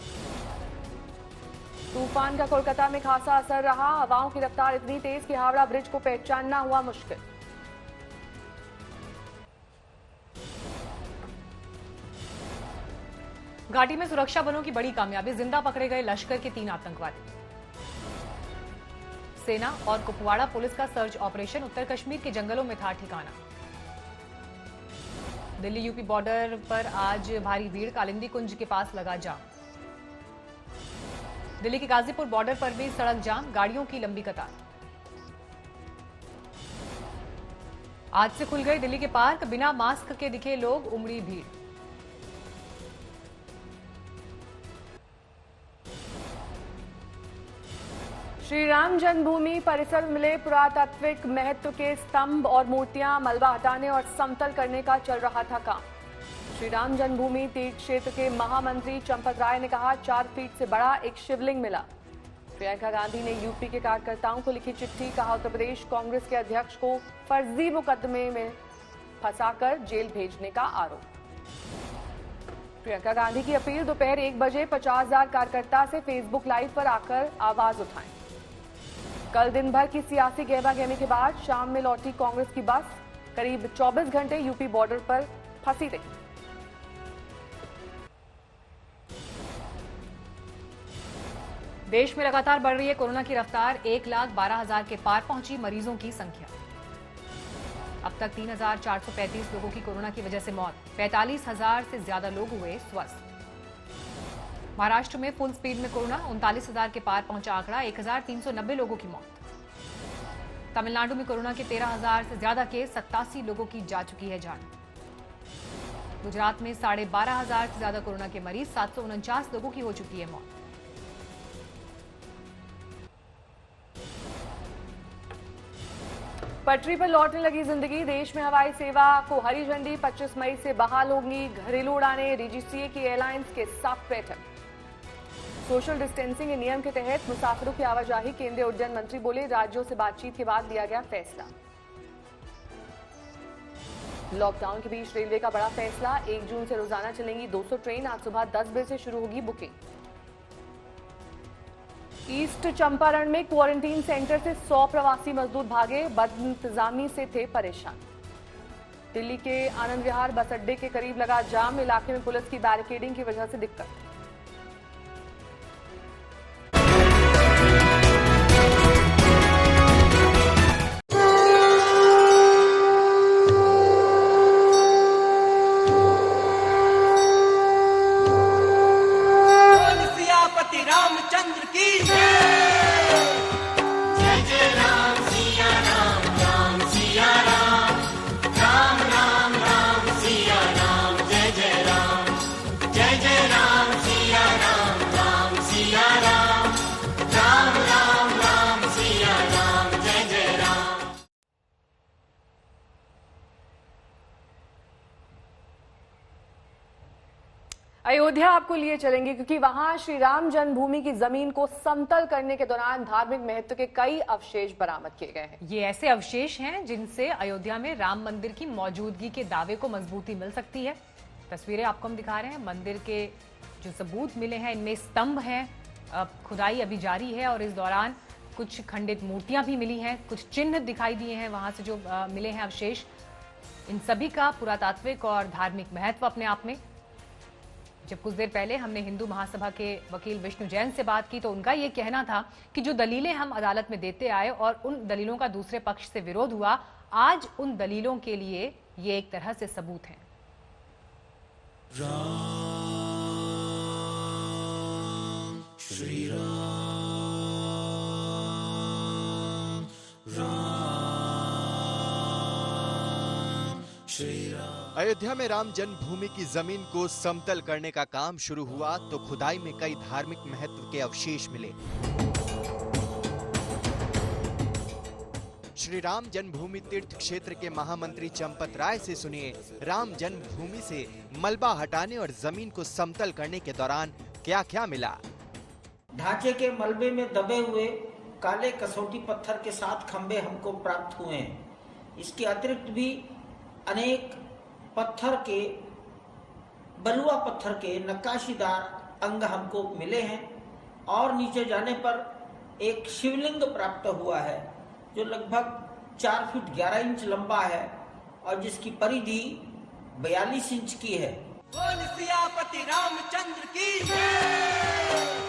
तूफान का कोलकाता में खासा असर रहा, हवाओं की रफ्तार इतनी तेज कि हावड़ा ब्रिज को पहचानना हुआ मुश्किल। घाटी में सुरक्षा बलों की बड़ी कामयाबी, जिंदा पकड़े गए लश्कर के 3 आतंकवादी। सेना और कुपवाड़ा पुलिस का सर्च ऑपरेशन, उत्तर कश्मीर के जंगलों में था ठिकाना। दिल्ली यूपी बॉर्डर पर आज भारी भीड़, कालिंदी कुंज के पास लगा जाम। दिल्ली के गाजीपुर बॉर्डर पर भी सड़क जाम, गाड़ियों की लंबी कतार। आज से खुल गए दिल्ली के पार्क, बिना मास्क के दिखे लोग, उमड़ी भीड़। श्री राम जन्मभूमि परिसर में मिले पुरातात्विक महत्व के स्तंभ और मूर्तियां, मलबा हटाने और समतल करने का चल रहा था काम। श्री राम जन्मभूमि तीर्थ क्षेत्र के महामंत्री चंपत राय ने कहा 4 फीट से बड़ा एक शिवलिंग मिला। प्रियंका गांधी ने यूपी के कार्यकर्ताओं को लिखी चिट्ठी, कहा उत्तर प्रदेश कांग्रेस के अध्यक्ष को फर्जी मुकदमे में फंसाकर जेल भेजने का आरोप। प्रियंका गांधी की अपील, दोपहर 1 बजे 50,000 कार्यकर्ता से फेसबुक लाइव पर आकर आवाज उठाएं। कल दिन भर की सियासी गहमागहमी के बाद शाम में लौटी कांग्रेस की बस, करीब 24 घंटे यूपी बॉर्डर पर फंसी रही। देश में लगातार बढ़ रही है कोरोना की रफ्तार, 1,12,000 के पार पहुंची मरीजों की संख्या। अब तक 3,435 लोगों की कोरोना की वजह से मौत, 45,000 से ज्यादा लोग हुए स्वस्थ। महाराष्ट्र में फुल स्पीड में कोरोना, 39,000 के पार पहुंचा आंकड़ा, 1,390 लोगों की मौत। तमिलनाडु में कोरोना के 13,000 से ज्यादा केस, 87 लोगों की जा चुकी है जान। गुजरात में 12,500 से ज्यादा कोरोना के मरीज, 749 लोगों की हो चुकी है मौत। पटरी पर लौटने लगी जिंदगी, देश में हवाई सेवा को हरी झंडी, 25 मई से बहाल होंगी घरेलू उड़ानें, डीजीसीए की एयरलाइंस के साथ बैठक। सोशल डिस्टेंसिंग के नियम के तहत मुसाफिरों की आवाजाही केंद्रीय उड्डयन मंत्री बोले, राज्यों से बातचीत के बाद लिया गया फैसला। लॉकडाउन के बीच रेलवे का बड़ा फैसला, 1 जून से रोजाना चलेंगी 200 ट्रेन। आज सुबह 10 बजे से शुरू होगी बुकिंग। ईस्ट चंपारण में क्वारंटीन सेंटर से 100 प्रवासी मजदूर भागे, बदइंतजामी से थे परेशान। दिल्ली के आनंद विहार बस अड्डे के करीब लगा जाम, इलाके में पुलिस की बैरिकेडिंग की वजह से दिक्कत। रामचंद्र की जय जय राम सिया राम, राम सिया राम, राम राम राम सिया राम, जय जय राम सिया राम, राम सिया राम, राम राम राम सिया राम, जय जय राम। अयोध्या आपको लिए चलेंगे क्योंकि वहां श्री राम जन्मभूमि की जमीन को समतल करने के दौरान धार्मिक महत्व के कई अवशेष बरामद किए गए हैं। ये ऐसे अवशेष हैं जिनसे अयोध्या में राम मंदिर की मौजूदगी के दावे को मजबूती मिल सकती है। तस्वीरें आपको हम दिखा रहे हैं। मंदिर के जो सबूत मिले हैं इनमें स्तंभ हैं, खुदाई अभी जारी है और इस दौरान कुछ खंडित मूर्तियां भी मिली हैं, कुछ चिन्ह दिखाई दिए हैं वहां से जो मिले हैं अवशेष। इन सभी का पुरातात्विक और धार्मिक महत्व अपने आप में। जब कुछ देर पहले हमने हिंदू महासभा के वकील विष्णु जैन से बात की तो उनका ये कहना था कि जो दलीलें हम अदालत में देते आए और उन दलीलों का दूसरे पक्ष से विरोध हुआ, आज उन दलीलों के लिए ये एक तरह से सबूत हैं। राम श्री राम, राम श्री राम। अयोध्या में राम जन्मभूमि की जमीन को समतल करने का काम शुरू हुआ तो खुदाई में कई धार्मिक महत्व के अवशेष मिले। श्री राम जन्मभूमि तीर्थ क्षेत्र के महामंत्री चंपत राय से सुनिए राम जन्मभूमि से मलबा हटाने और जमीन को समतल करने के दौरान क्या क्या मिला। ढांचे के मलबे में दबे हुए काले कसौटी पत्थर के 7 खंबे हमको प्राप्त हुए हैं। इसके अतिरिक्त भी अनेक पत्थर के, बलुआ पत्थर के नक्काशीदार अंग हमको मिले हैं और नीचे जाने पर एक शिवलिंग प्राप्त हुआ है जो लगभग 4 फीट 11 इंच लंबा है और जिसकी परिधि 42 इंच की है। बोल सियापति रामचंद्र की जय।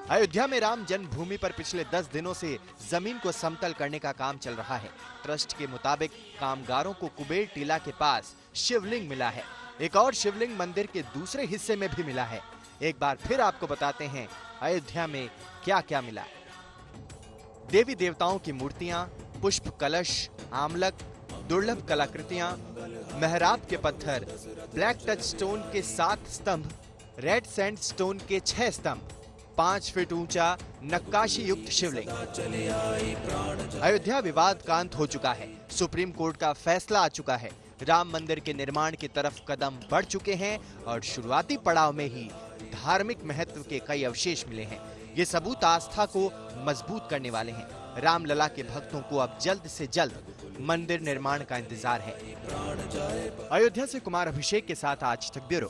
अयोध्या में राम जन्मभूमि पर पिछले 10 दिनों से जमीन को समतल करने का काम चल रहा है। ट्रस्ट के मुताबिक कामगारों को कुबेर टीला के पास शिवलिंग मिला है। एक और शिवलिंग मंदिर के दूसरे हिस्से में भी मिला है। एक बार फिर आपको बताते हैं अयोध्या में क्या क्या मिला। देवी देवताओं की मूर्तियां, पुष्प कलश, आमलक, दुर्लभ कलाकृतियां, मेहराब के पत्थर, ब्लैक टच स्टोन के 7 स्तंभ, रेड सैंड स्टोन के 6 स्तंभ, 5 फीट ऊंचा नक्काशी युक्त शिवलिंग। अयोध्या विवादकांत हो चुका है। सुप्रीम कोर्ट का फैसला आ चुका है। राम मंदिर के निर्माण की तरफ कदम बढ़ चुके हैं और शुरुआती पड़ाव में ही धार्मिक महत्व के कई अवशेष मिले हैं। ये सबूत आस्था को मजबूत करने वाले हैं। रामलला के भक्तों को अब जल्द से जल्द मंदिर निर्माण का इंतजार है। अयोध्या से कुमार अभिषेक के साथ आज तक ब्यूरो।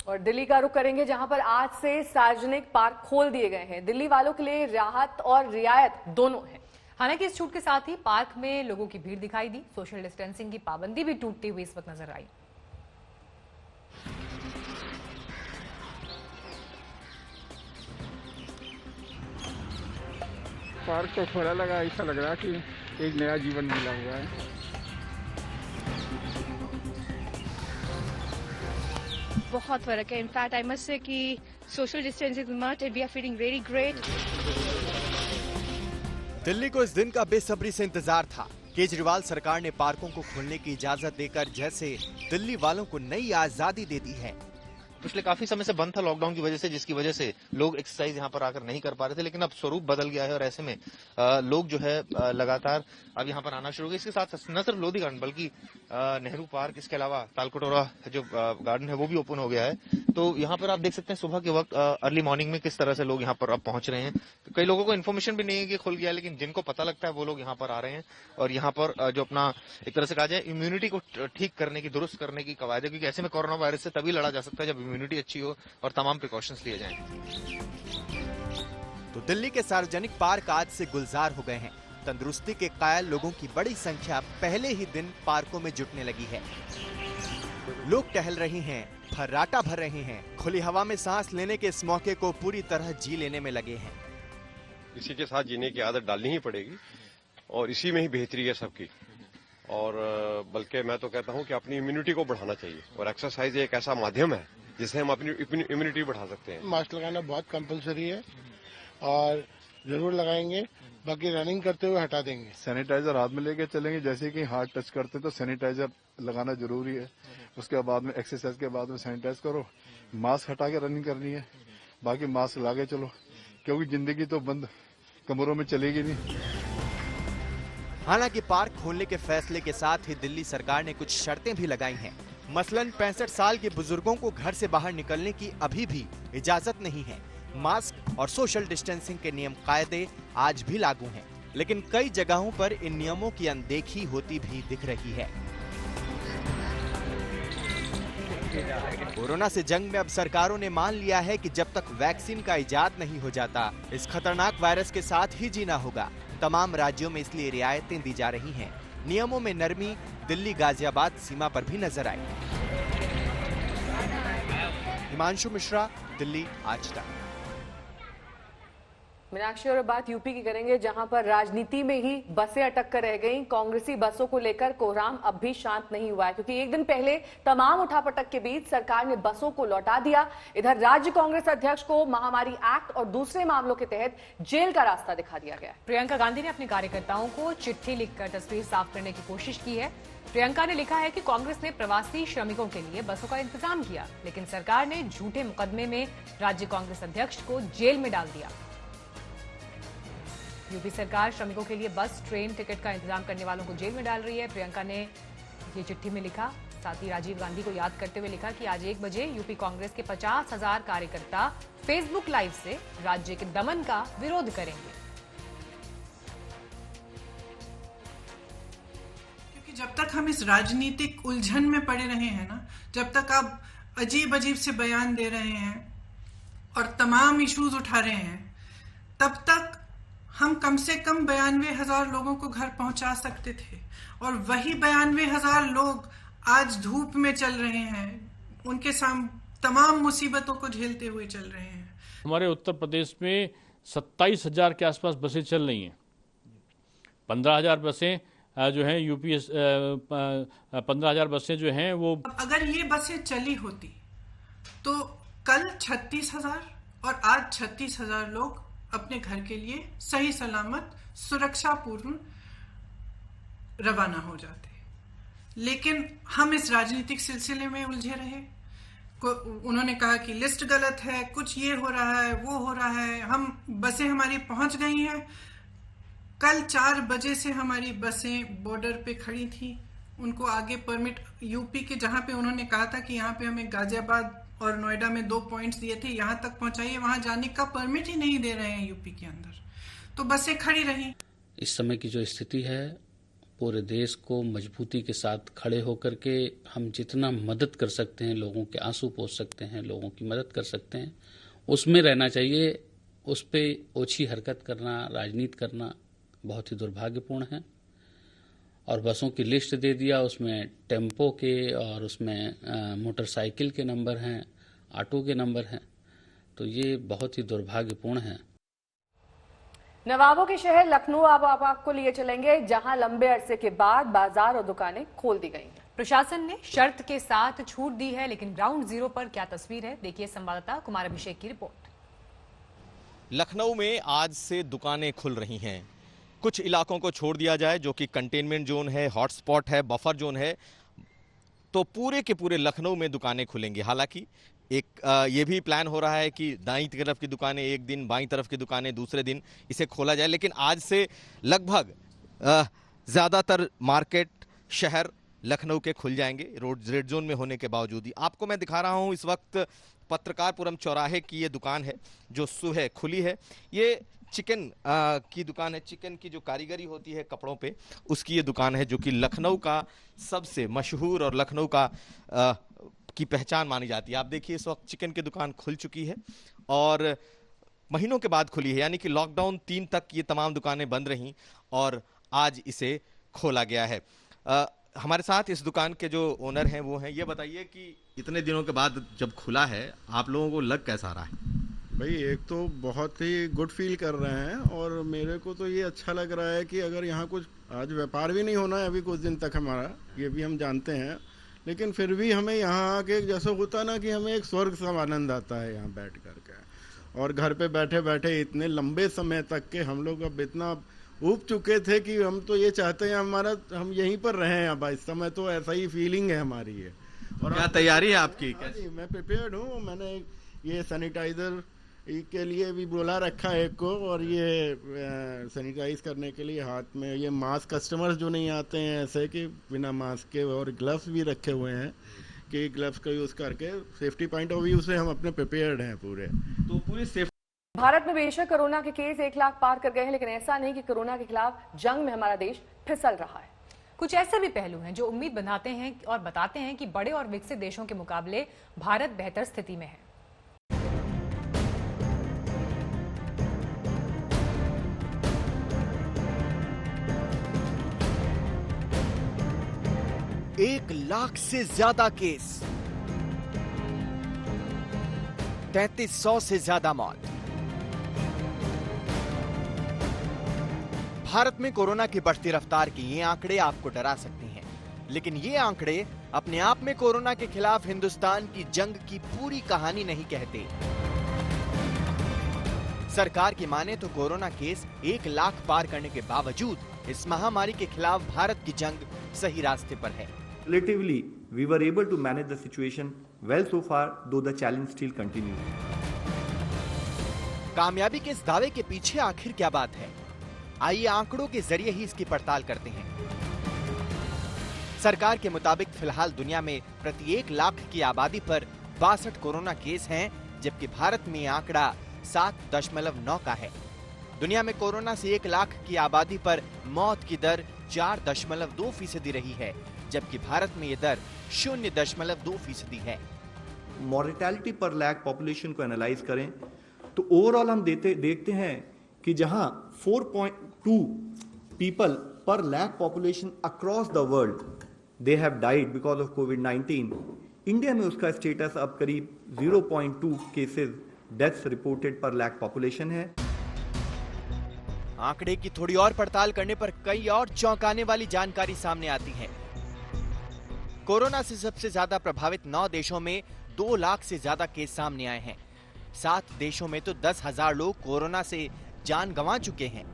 और दिल्ली का रुख करेंगे जहां पर आज से सार्वजनिक पार्क खोल दिए गए हैं। दिल्ली वालों के लिए राहत और रियायत दोनों है। हालांकि इस छूट के साथ ही पार्क में लोगों की भीड़ दिखाई दी। सोशल डिस्टेंसिंग की पाबंदी भी टूटती हुई इस वक्त नजर आई। पार्क तो थोड़ा लगा, ऐसा लग रहा कि एक नया जीवन मिला हुआ है। बहुत फर्क है। इनफैक्ट आई मस्ट से कि social distancing much and we are feeling very great. Delhi को इस दिन का बेसब्री से इंतजार था। केजरीवाल सरकार ने पार्कों को खोलने की इजाजत देकर जैसे दिल्ली वालों को नई आजादी दे दी है। पिछले काफी समय से बंद था लॉकडाउन की वजह से, जिसकी वजह से लोग एक्सरसाइज यहाँ पर आकर नहीं कर पा रहे थे। लेकिन अब स्वरूप बदल गया है और ऐसे में लोग जो है लगातार अब यहाँ पर आना शुरू हो गए। इसके साथ न सिर्फ लोधी गार्डन बल्कि नेहरू पार्क, इसके अलावा तालकटोरा जो गार्डन है वो भी ओपन हो गया है। तो यहाँ पर आप देख सकते हैं सुबह के वक्त अर्ली मॉर्निंग में किस तरह से लोग यहाँ पर अब पहुंच रहे हैं। तो कई लोगों को इन्फॉर्मेशन भी नहीं है कि खुल गया है, लेकिन जिनको पता लगता है वो लोग यहाँ पर आ रहे हैं और यहाँ पर जो अपना एक तरह से कहा जाए इम्यूनिटी को ठीक करने की, दुरुस्त करने की कवायद है, क्योंकि ऐसे में कोरोना वायरस से तभी लड़ा जा सकता है जब इम्यूनिटी अच्छी हो और तमाम प्रिकॉशंस लिए जाएं। तो दिल्ली के सार्वजनिक पार्क आज से गुलजार हो गए हैं। तंदुरुस्ती के कायल लोगों की बड़ी संख्या पहले ही दिन पार्कों में जुटने लगी है। लोग टहल रहे हैं, फर्राटा भर रहे हैं, खुली हवा में सांस लेने के इस मौके को पूरी तरह जी लेने में लगे हैं। इसी के साथ जीने की आदत डालनी ही पड़ेगी और इसी में ही बेहतरी है सबकी। और बल्कि मैं तो कहता हूं कि अपनी इम्यूनिटी को बढ़ाना चाहिए और एक्सरसाइज एक ऐसा माध्यम है जिससे हम अपनी इम्यूनिटी बढ़ा सकते हैं। मास्क लगाना बहुत कंपलसरी है और जरूर लगाएंगे, बाकी रनिंग करते हुए हटा देंगे। सैनिटाइजर हाथ में लेके चलेंगे, जैसे कि हाथ टच करते हैं तो सैनिटाइजर लगाना जरूरी है। उसके बाद में एक्सरसाइज के बाद में सैनिटाइज करो, मास्क हटा के रनिंग करनी है, बाकी मास्क लागे चलो, क्योंकि जिंदगी तो बंद कमरों में चलेगी नहीं। हालांकि पार्क खोलने के फैसले के साथ ही दिल्ली सरकार ने कुछ शर्तें भी लगाई हैं। मसलन 65 साल के बुजुर्गों को घर से बाहर निकलने की अभी भी इजाजत नहीं है। मास्क और सोशल डिस्टेंसिंग के नियम कायदे आज भी लागू हैं, लेकिन कई जगहों पर इन नियमों की अनदेखी होती भी दिख रही है। कोरोना से जंग में अब सरकारों ने मान लिया है कि जब तक वैक्सीन का इजाद नहीं हो जाता, इस खतरनाक वायरस के साथ ही जीना होगा। तमाम राज्यों में इसलिए रियायतें दी जा रही हैं। नियमों में नरमी दिल्ली गाजियाबाद सीमा पर भी नजर आई। हिमांशु मिश्रा, दिल्ली आज तक। मीनाक्षी, और बात यूपी की करेंगे, जहां पर राजनीति में ही बसें अटक कर रह गईं। कांग्रेसी बसों को लेकर कोहराम अब भी शांत नहीं हुआ है, क्योंकि एक दिन पहले तमाम उठापटक के बीच सरकार ने बसों को लौटा दिया। इधर राज्य कांग्रेस अध्यक्ष को महामारी एक्ट और दूसरे मामलों के तहत जेल का रास्ता दिखा दिया गया। प्रियंका गांधी ने अपने कार्यकर्ताओं को चिट्ठी लिखकर तस्वीर साफ करने की कोशिश की है। प्रियंका ने लिखा है कि कांग्रेस ने प्रवासी श्रमिकों के लिए बसों का इंतजाम किया, लेकिन सरकार ने झूठे मुकदमे में राज्य कांग्रेस अध्यक्ष को जेल में डाल दिया। यूपी सरकार श्रमिकों के लिए बस, ट्रेन टिकट का इंतजाम करने वालों को जेल में डाल रही है। प्रियंका ने ये चिट्ठी में लिखा, साथ ही राजीव गांधी को याद करते हुए लिखा कि आज 1 बजे यूपी कांग्रेस के 50,000 कार्यकर्ता फेसबुक लाइव से राज्य के दमन का विरोध करेंगे। क्योंकि जब तक हम इस राजनीतिक उलझन में पड़े रहे हैं ना, जब तक आप अजीब अजीब से बयान दे रहे हैं और तमाम इश्यूज उठा रहे हैं, तब तक हम कम से कम 92,000 लोगों को घर पहुंचा सकते थे, और वही 92,000 लोग आज धूप में चल रहे हैं, उनके सामने तमाम मुसीबतों को झेलते हुए चल रहे हैं। हमारे उत्तर प्रदेश में 27,000 के आसपास बसें चल रही हैं। 15,000 बसें जो हैं यूपी 15,000 बसें जो हैं वो, अगर ये बसें चली होती तो कल 36,000 और आज 36,000 लोग अपने घर के लिए सही सलामत सुरक्षापूर्ण रवाना हो जाते। लेकिन हम इस राजनीतिक सिलसिले में उलझे रहे। उन्होंने कहा कि लिस्ट गलत है, कुछ ये हो रहा है, वो हो रहा है। बसें हमारी पहुंच गई हैं। कल 4 बजे से हमारी बसें बॉर्डर पे खड़ी थी। उनको आगे परमिट यूपी के, जहां पे उन्होंने कहा था कि यहाँ पे हमें गाजियाबाद और नोएडा में 2 पॉइंट्स दिए थे, यहाँ तक पहुंचाइए, वहां जाने का परमिट ही नहीं दे रहे हैं यूपी के अंदर, तो बसें खड़ी रही। इस समय की जो स्थिति है, पूरे देश को मजबूती के साथ खड़े होकर के हम जितना मदद कर सकते हैं, लोगों के आंसू पोंछ सकते हैं, लोगों की मदद कर सकते हैं, उसमें रहना चाहिए। उस पर ओछी हरकत करना, राजनीति करना बहुत ही दुर्भाग्यपूर्ण है। और बसों की लिस्ट दे दिया, उसमें टेम्पो के और उसमें मोटरसाइकिल के नंबर हैं, ऑटो के नंबर हैं, तो ये बहुत ही दुर्भाग्यपूर्ण है। नवाबों के शहर लखनऊ अब आपको लिए चलेंगे, जहां लंबे अरसे के बाद बाजार और दुकानें खोल दी गई हैं। प्रशासन ने शर्त के साथ छूट दी है, लेकिन ग्राउंड जीरो पर क्या तस्वीर है, देखिए संवाददाता कुमार अभिषेक की रिपोर्ट। लखनऊ में आज से दुकानें खुल रही हैं। कुछ इलाकों को छोड़ दिया जाए जो कि कंटेनमेंट जोन है, हॉटस्पॉट है, बफर जोन है, तो पूरे के पूरे लखनऊ में दुकानें खुलेंगी। हालांकि एक ये भी प्लान हो रहा है कि दाईं तरफ की दुकानें एक दिन, बाईं तरफ की दुकानें दूसरे दिन इसे खोला जाए। लेकिन आज से लगभग ज़्यादातर मार्केट शहर लखनऊ के खुल जाएंगे रेड जोन में होने के बावजूद ही। आपको मैं दिखा रहा हूँ इस वक्त पत्रकारपुरम चौराहे की ये दुकान है जो सुबह खुली है। ये चिकन की दुकान है, चिकन की जो कारीगरी होती है कपड़ों पे उसकी ये दुकान है जो कि लखनऊ का सबसे मशहूर और लखनऊ का की पहचान मानी जाती है। आप देखिए इस वक्त चिकन की दुकान खुल चुकी है और महीनों के बाद खुली है, यानी कि लॉकडाउन 3 तक ये तमाम दुकानें बंद रहीं और आज इसे खोला गया है। हमारे साथ इस दुकान के जो ओनर हैं वो हैं। ये बताइए कि इतने दिनों के बाद जब खुला है आप लोगों को लग कैसा रहा है? भाई एक तो बहुत ही गुड फील कर रहे हैं और मेरे को तो ये अच्छा लग रहा है कि अगर यहाँ कुछ आज व्यापार भी नहीं होना है अभी कुछ दिन तक हमारा, ये भी हम जानते हैं, लेकिन फिर भी हमें यहाँ आके जैसा होता ना कि हमें एक स्वर्ग सा आनंद आता है यहाँ बैठ करके। और घर पे बैठे बैठे इतने लंबे समय तक के हम लोग अब इतना ऊब चुके थे कि हम तो ये चाहते हैं हम यहीं पर रहें अब इस समय, तो ऐसा ही फीलिंग है हमारी ये। और क्या तैयारी है आपकी? मैं प्रिपेयर्ड हूँ, मैंने ये सैनिटाइजर के लिए भी बोला रखा है एक को, और ये सैनिटाइज करने के लिए हाथ में ये मास्क, कस्टमर्स जो नहीं आते हैं ऐसे कि बिना मास्क के, और ग्लव्स भी रखे हुए हैं कि ग्लव्स का यूज करके सेफ्टी पॉइंट ऑफ व्यू से हम अपने प्रिपेयर्ड हैं पूरे। तो पूरी सेफ्टी। भारत में बेशक कोरोना के केस 1 लाख पार कर गए हैं, लेकिन ऐसा नहीं कि कोरोना के खिलाफ जंग में हमारा देश फिसल रहा है। कुछ ऐसे भी पहलू हैं जो उम्मीद बनाते हैं और बताते हैं कि बड़े और विकसित देशों के मुकाबले भारत बेहतर स्थिति में है। एक लाख से ज्यादा केस, 3300 से ज्यादा मौत। भारत में कोरोना की बढ़ती रफ्तार के ये आंकड़े आपको डरा सकते हैं, लेकिन ये आंकड़े अपने आप में कोरोना के खिलाफ हिंदुस्तान की जंग की पूरी कहानी नहीं कहते। सरकार की माने तो कोरोना केस 1 लाख पार करने के बावजूद इस महामारी के खिलाफ भारत की जंग सही रास्ते पर है। Relatively, we were able to manage the situation well so far, though the challenge still continues. कामयाबी के इस दावे के पीछे आखिर क्या बात है? आइए आंकड़ों के जरिए ही इसकी पड़ताल करते हैं। सरकार के मुताबिक फिलहाल दुनिया में प्रति 1 लाख की आबादी पर 62 कोरोना केस हैं, जबकि भारत में आंकड़ा 7.9 का है। दुनिया में कोरोना से 1 लाख की आबादी पर मौत की दर 4.2% रही है, जबकि भारत में ये दर 0.2% है। मॉर्टेलिटी पर लाख पॉपुलेशन को एनालाइज करें तो ओवरऑल हम देखते हैं कि जहां 4.2 पीपल पर lakh population across the world they have died because of covid, India में उसका स्टेटस अब करीब 0.2 केसेस डेथ्स रिपोर्टेड पर लाख पॉपुलेशन है। आंकड़े की थोड़ी और पड़ताल करने पर कई और चौंकाने वाली जानकारी सामने आती है। कोरोना से सबसे ज्यादा प्रभावित 9 देशों में 2 लाख से ज्यादा केस सामने आए हैं। 7 देशों में तो 10,000 लोग कोरोना से जान गंवा चुके हैं।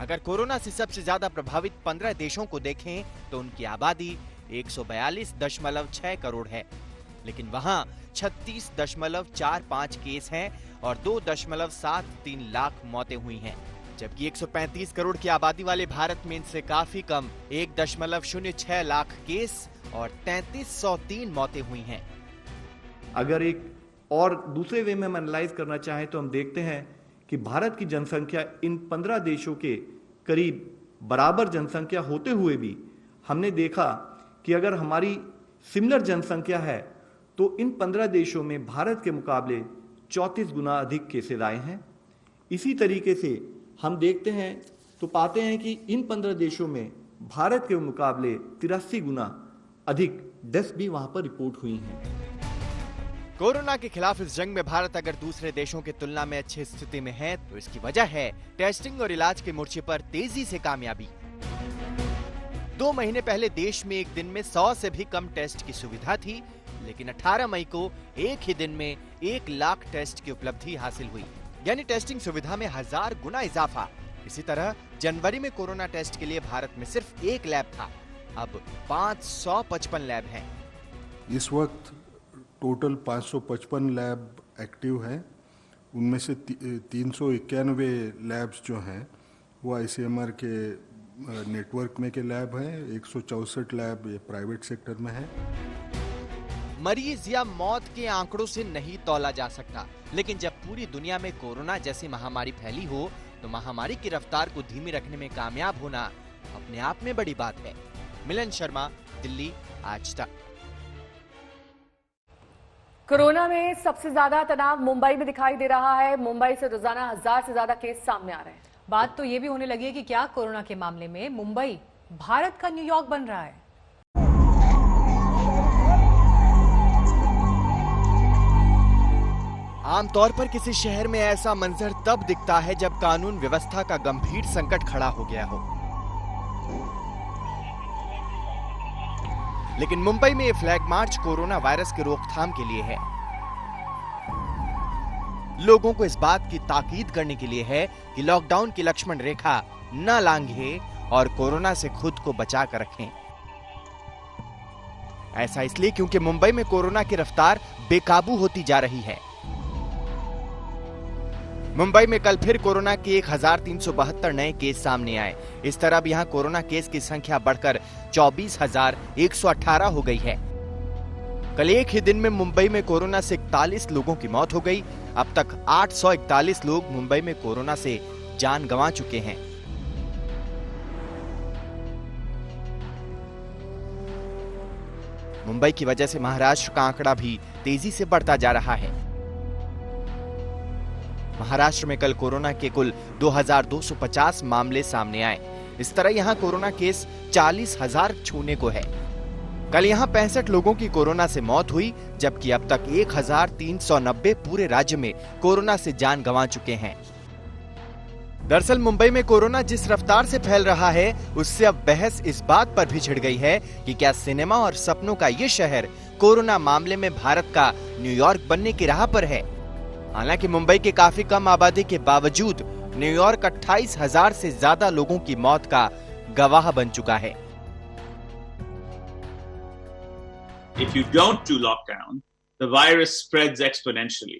अगर कोरोना से सबसे ज्यादा प्रभावित 15 देशों को देखें तो उनकी आबादी 142.6 करोड़ है, लेकिन वहां 36.45 केस हैं और 2.73 लाख मौतें हुई हैं, जबकि 135 करोड़ की आबादी वाले भारत में इनसे काफी कम 1.06 लाख केस और 3303 मौतें हुई हैं। अगर एक और दूसरे वे में हम एनालाइज करना चाहें तो हम देखते हैं कि भारत की जनसंख्या इन 15 देशों के करीब बराबर जनसंख्या होते हुए भी हमने देखा कि अगर हमारी सिमिलर जनसंख्या है तो इन 15 देशों में भारत के मुकाबले 34 गुना अधिक केसेस आए हैं। इसी तरीके से हम देखते हैं तो पाते हैं कि इन 15 देशों में भारत के मुकाबले 83 गुना अधिक डेथ्स भी वहां पर रिपोर्ट हुई हैं। कोरोना के खिलाफ इस जंग में भारत अगर दूसरे देशों की तुलना में अच्छी स्थिति में है तो इसकी वजह है टेस्टिंग और इलाज के मोर्चे पर तेजी से कामयाबी। 2 महीने पहले देश में एक दिन में 100 से भी कम टेस्ट की सुविधा थी, लेकिन 18 मई को एक ही दिन में 1 लाख टेस्ट की उपलब्धि हासिल हुई, यानी टेस्टिंग सुविधा में 1000 गुना इजाफा। इसी तरह जनवरी में कोरोना टेस्ट के लिए भारत में सिर्फ 1 लैब था, अब 555 लैब हैं। इस वक्त टोटल 555 लैब एक्टिव हैं। उनमें से 391 लैब्स जो हैं वो ICMR के नेटवर्क में के लैब हैं। 164 लैब ये प्राइवेट सेक्टर में है। मरीज या मौत के आंकड़ों से नहीं तौला जा सकता, लेकिन जब पूरी दुनिया में कोरोना जैसी महामारी फैली हो तो महामारी की रफ्तार को धीमी रखने में कामयाब होना अपने आप में बड़ी बात है। मिलन शर्मा, दिल्ली, आज तक। कोरोना में सबसे ज्यादा तनाव मुंबई में दिखाई दे रहा है। मुंबई से रोजाना 1000 से ज्यादा केस सामने आ रहे हैं। बात तो ये भी होने लगी है कि क्या कोरोना के मामले में मुंबई भारत का न्यूयॉर्क बन रहा है। आमतौर पर किसी शहर में ऐसा मंजर तब दिखता है जब कानून व्यवस्था का गंभीर संकट खड़ा हो गया हो, लेकिन मुंबई में ये फ्लैग मार्च कोरोना वायरस के रोकथाम के लिए है। लोगों को इस बात की ताकीद करने के लिए है कि लॉकडाउन की लक्ष्मण रेखा न लांघे और कोरोना से खुद को बचा कर रखें। ऐसा इसलिए क्योंकि मुंबई में कोरोना की रफ्तार बेकाबू होती जा रही है। मुंबई में कल फिर कोरोना के 1372 नए केस सामने आए। इस तरह अब यहां कोरोना केस की संख्या बढ़कर 24,118 हो गई है। कल एक ही दिन में मुंबई में कोरोना से 41 लोगों की मौत हो गई। अब तक 841 लोग मुंबई में कोरोना से जान गंवा चुके हैं। मुंबई की वजह से महाराष्ट्र का आंकड़ा भी तेजी से बढ़ता जा रहा है। महाराष्ट्र में कल कोरोना के कुल 2250 मामले सामने आए। इस तरह यहां कोरोना केस 40,000 छूने को है। कल यहां 65 लोगों की कोरोना से मौत हुई, जबकि अब तक 1390 पूरे राज्य में कोरोना से जान गंवा चुके हैं। दरअसल मुंबई में कोरोना जिस रफ्तार से फैल रहा है, उससे अब बहस इस बात पर भी छिड़ गई है कि क्या सिनेमा और सपनों का ये शहर कोरोना मामले में भारत का न्यूयॉर्क बनने की राह पर है। हालांकि मुंबई के काफी कम आबादी के बावजूद न्यूयॉर्क 28,000 से ज्यादा लोगों की मौत का गवाह बन चुका है। If you don't do lockdown, the virus spreads exponentially.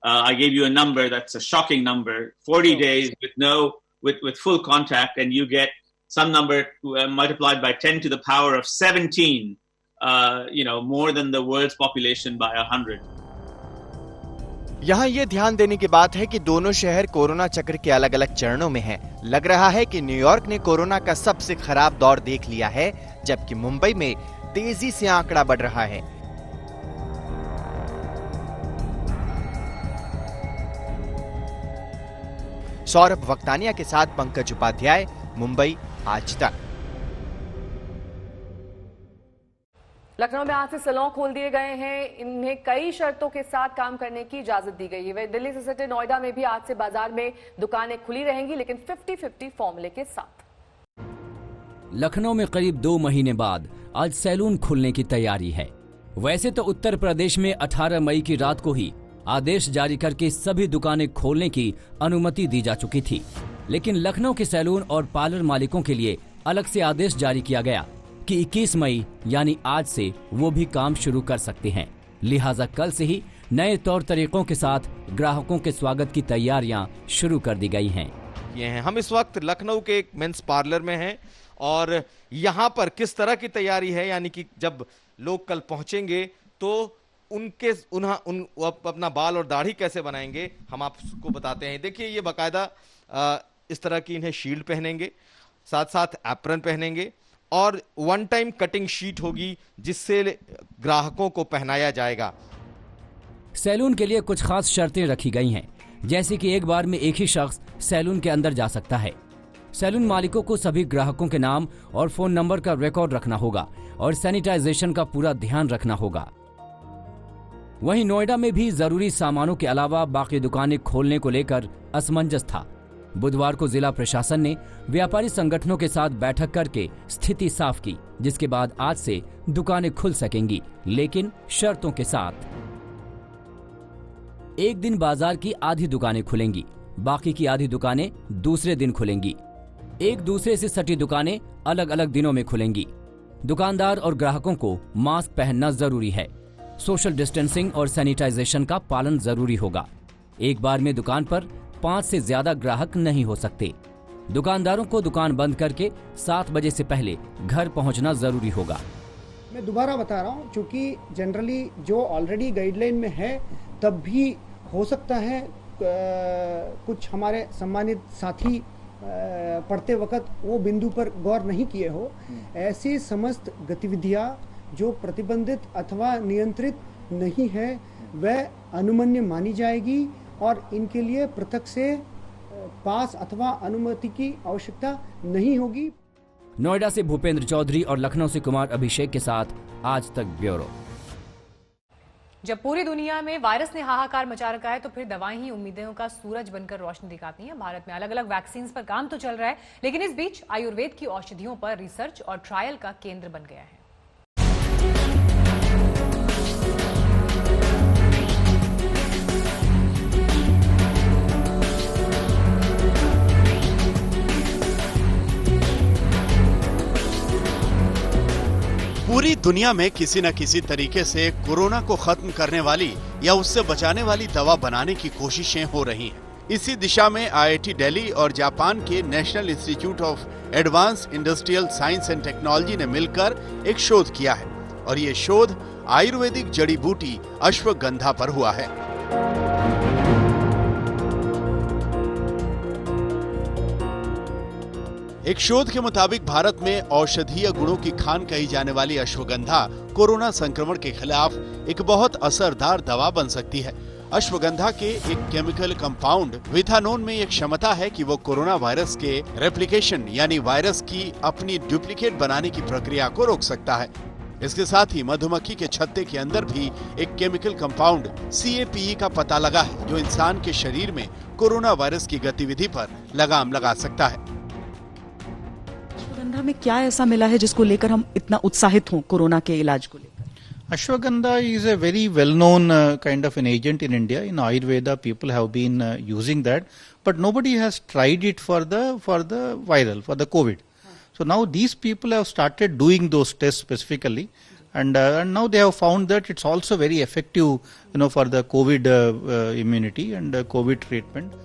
I gave you a number that's a shocking number: 40 days with full contact, and you get some number multiplied by 10 to the power of 17. More than the world's population by 100. यहाँ ये ध्यान देने की बात है कि दोनों शहर कोरोना चक्र के अलग अलग चरणों में हैं। लग रहा है कि न्यूयॉर्क ने कोरोना का सबसे खराब दौर देख लिया है, जबकि मुंबई में तेजी से आंकड़ा बढ़ रहा है। सौरभ वक्तानिया के साथ पंकज उपाध्याय, मुंबई, आज तक। लखनऊ में आज से सैलून खोल दिए गए हैं। इन्हें कई शर्तों के साथ काम करने की इजाजत दी गई है। वह दिल्ली से सटे नोएडा में भी आज से बाजार में दुकानें खुली रहेंगी, लेकिन 50-50 फॉर्मूले के साथ। लखनऊ में करीब 2 महीने बाद आज सैलून खुलने की तैयारी है। वैसे तो उत्तर प्रदेश में 18 मई की रात को ही आदेश जारी करके सभी दुकानें खोलने की अनुमति दी जा चुकी थी, लेकिन लखनऊ के सैलून और पार्लर मालिकों के लिए अलग से आदेश जारी किया गया कि 21 मई यानी आज से वो भी काम शुरू कर सकते हैं। लिहाजा कल से ही नए तौर तरीकों के साथ ग्राहकों के स्वागत की तैयारियां शुरू कर दी गई हैं। ये हैं, हम इस वक्त लखनऊ के एक मेंस पार्लर में हैं और यहाँ पर किस तरह की तैयारी है, यानी कि जब लोग कल पहुंचेंगे तो अपना बाल और दाढ़ी कैसे बनाएंगे, हम आपको बताते हैं। देखिए, ये बाकायदा इस तरह की इन्हें शील्ड पहनेंगे, साथ साथ एप्रन पहनेंगे और 1 टाइम कटिंग शीट होगी जिससे ग्राहकों को पहनाया जाएगा। सैलून के लिए कुछ खास शर्तें रखी गई हैं, जैसे कि एक बार में एक ही शख्स सैलून के अंदर जा सकता है। सैलून मालिकों को सभी ग्राहकों के नाम और फोन नंबर का रिकॉर्ड रखना होगा और सैनिटाइजेशन का पूरा ध्यान रखना होगा। वहीं नोएडा में भी जरूरी सामानों के अलावा बाकी दुकानें खोलने को लेकर असमंजस था। बुधवार को जिला प्रशासन ने व्यापारी संगठनों के साथ बैठक करके स्थिति साफ की, जिसके बाद आज से दुकानें खुल सकेंगी, लेकिन शर्तों के साथ। एक दिन बाजार की आधी दुकानें खुलेंगी, बाकी की आधी दुकानें दूसरे दिन खुलेंगी। एक दूसरे से सटी दुकानें अलग अलग दिनों में खुलेंगी। दुकानदार और ग्राहकों को मास्क पहनना जरूरी है। सोशल डिस्टेंसिंग और सैनिटाइजेशन का पालन जरूरी होगा। एक बार में दुकान पर 5 से ज्यादा ग्राहक नहीं हो सकते। दुकानदारों को दुकान बंद करके 7 बजे से पहले घर पहुंचना जरूरी होगा। मैं दोबारा बता रहा हूं, चूंकि जनरली जो ऑलरेडी गाइडलाइन में है, तब भी हो सकता है कुछ हमारे सम्मानित साथी पढ़ते वक्त वो बिंदु पर गौर नहीं किए हो। ऐसी समस्त गतिविधियां जो प्रतिबंधित अथवा नियंत्रित नहीं है वह अनुमन्य मानी जाएगी और इनके लिए पृथक से पास अथवा अनुमति की आवश्यकता नहीं होगी। नोएडा से भूपेंद्र चौधरी और लखनऊ से कुमार अभिषेक के साथ आज तक ब्यूरो। जब पूरी दुनिया में वायरस ने हाहाकार मचा रखा है तो फिर दवाएं ही उम्मीदों का सूरज बनकर रोशनी दिखाती हैं। भारत में अलग अलग वैक्सीन पर काम तो चल रहा है, लेकिन इस बीच आयुर्वेद की औषधियों पर रिसर्च और ट्रायल का केंद्र बन गया है। पूरी दुनिया में किसी न किसी तरीके से कोरोना को खत्म करने वाली या उससे बचाने वाली दवा बनाने की कोशिशें हो रही हैं। इसी दिशा में IIT दिल्ली और जापान के national institute of advance industrial science and technology ने मिलकर एक शोध किया है और ये शोध आयुर्वेदिक जड़ी बूटी अश्वगंधा पर हुआ है। एक शोध के मुताबिक भारत में औषधीय गुणों की खान कही जाने वाली अश्वगंधा कोरोना संक्रमण के खिलाफ एक बहुत असरदार दवा बन सकती है। अश्वगंधा के एक केमिकल कंपाउंड विथानोन में एक क्षमता है कि वो कोरोना वायरस के रेप्लिकेशन यानी वायरस की अपनी डुप्लीकेट बनाने की प्रक्रिया को रोक सकता है। इसके साथ ही मधुमक्खी के छत्ते के अंदर भी एक केमिकल कंपाउंड CAPE का पता लगा है जो इंसान के शरीर में कोरोना वायरस की गतिविधि पर लगाम लगा सकता है। अश्वगंधा में क्या ऐसा मिला है जिसको लेकर हम इतना उत्साहित हों कोरोना के इलाज को लेकर? Ashwagandha is a very well-known kind of an agent in India. In Ayurveda, people have been using that, but nobody has tried it for the COVID. So now these people have started doing those tests specifically, and now they have found that it's also very effective, for the COVID immunity and COVID treatment.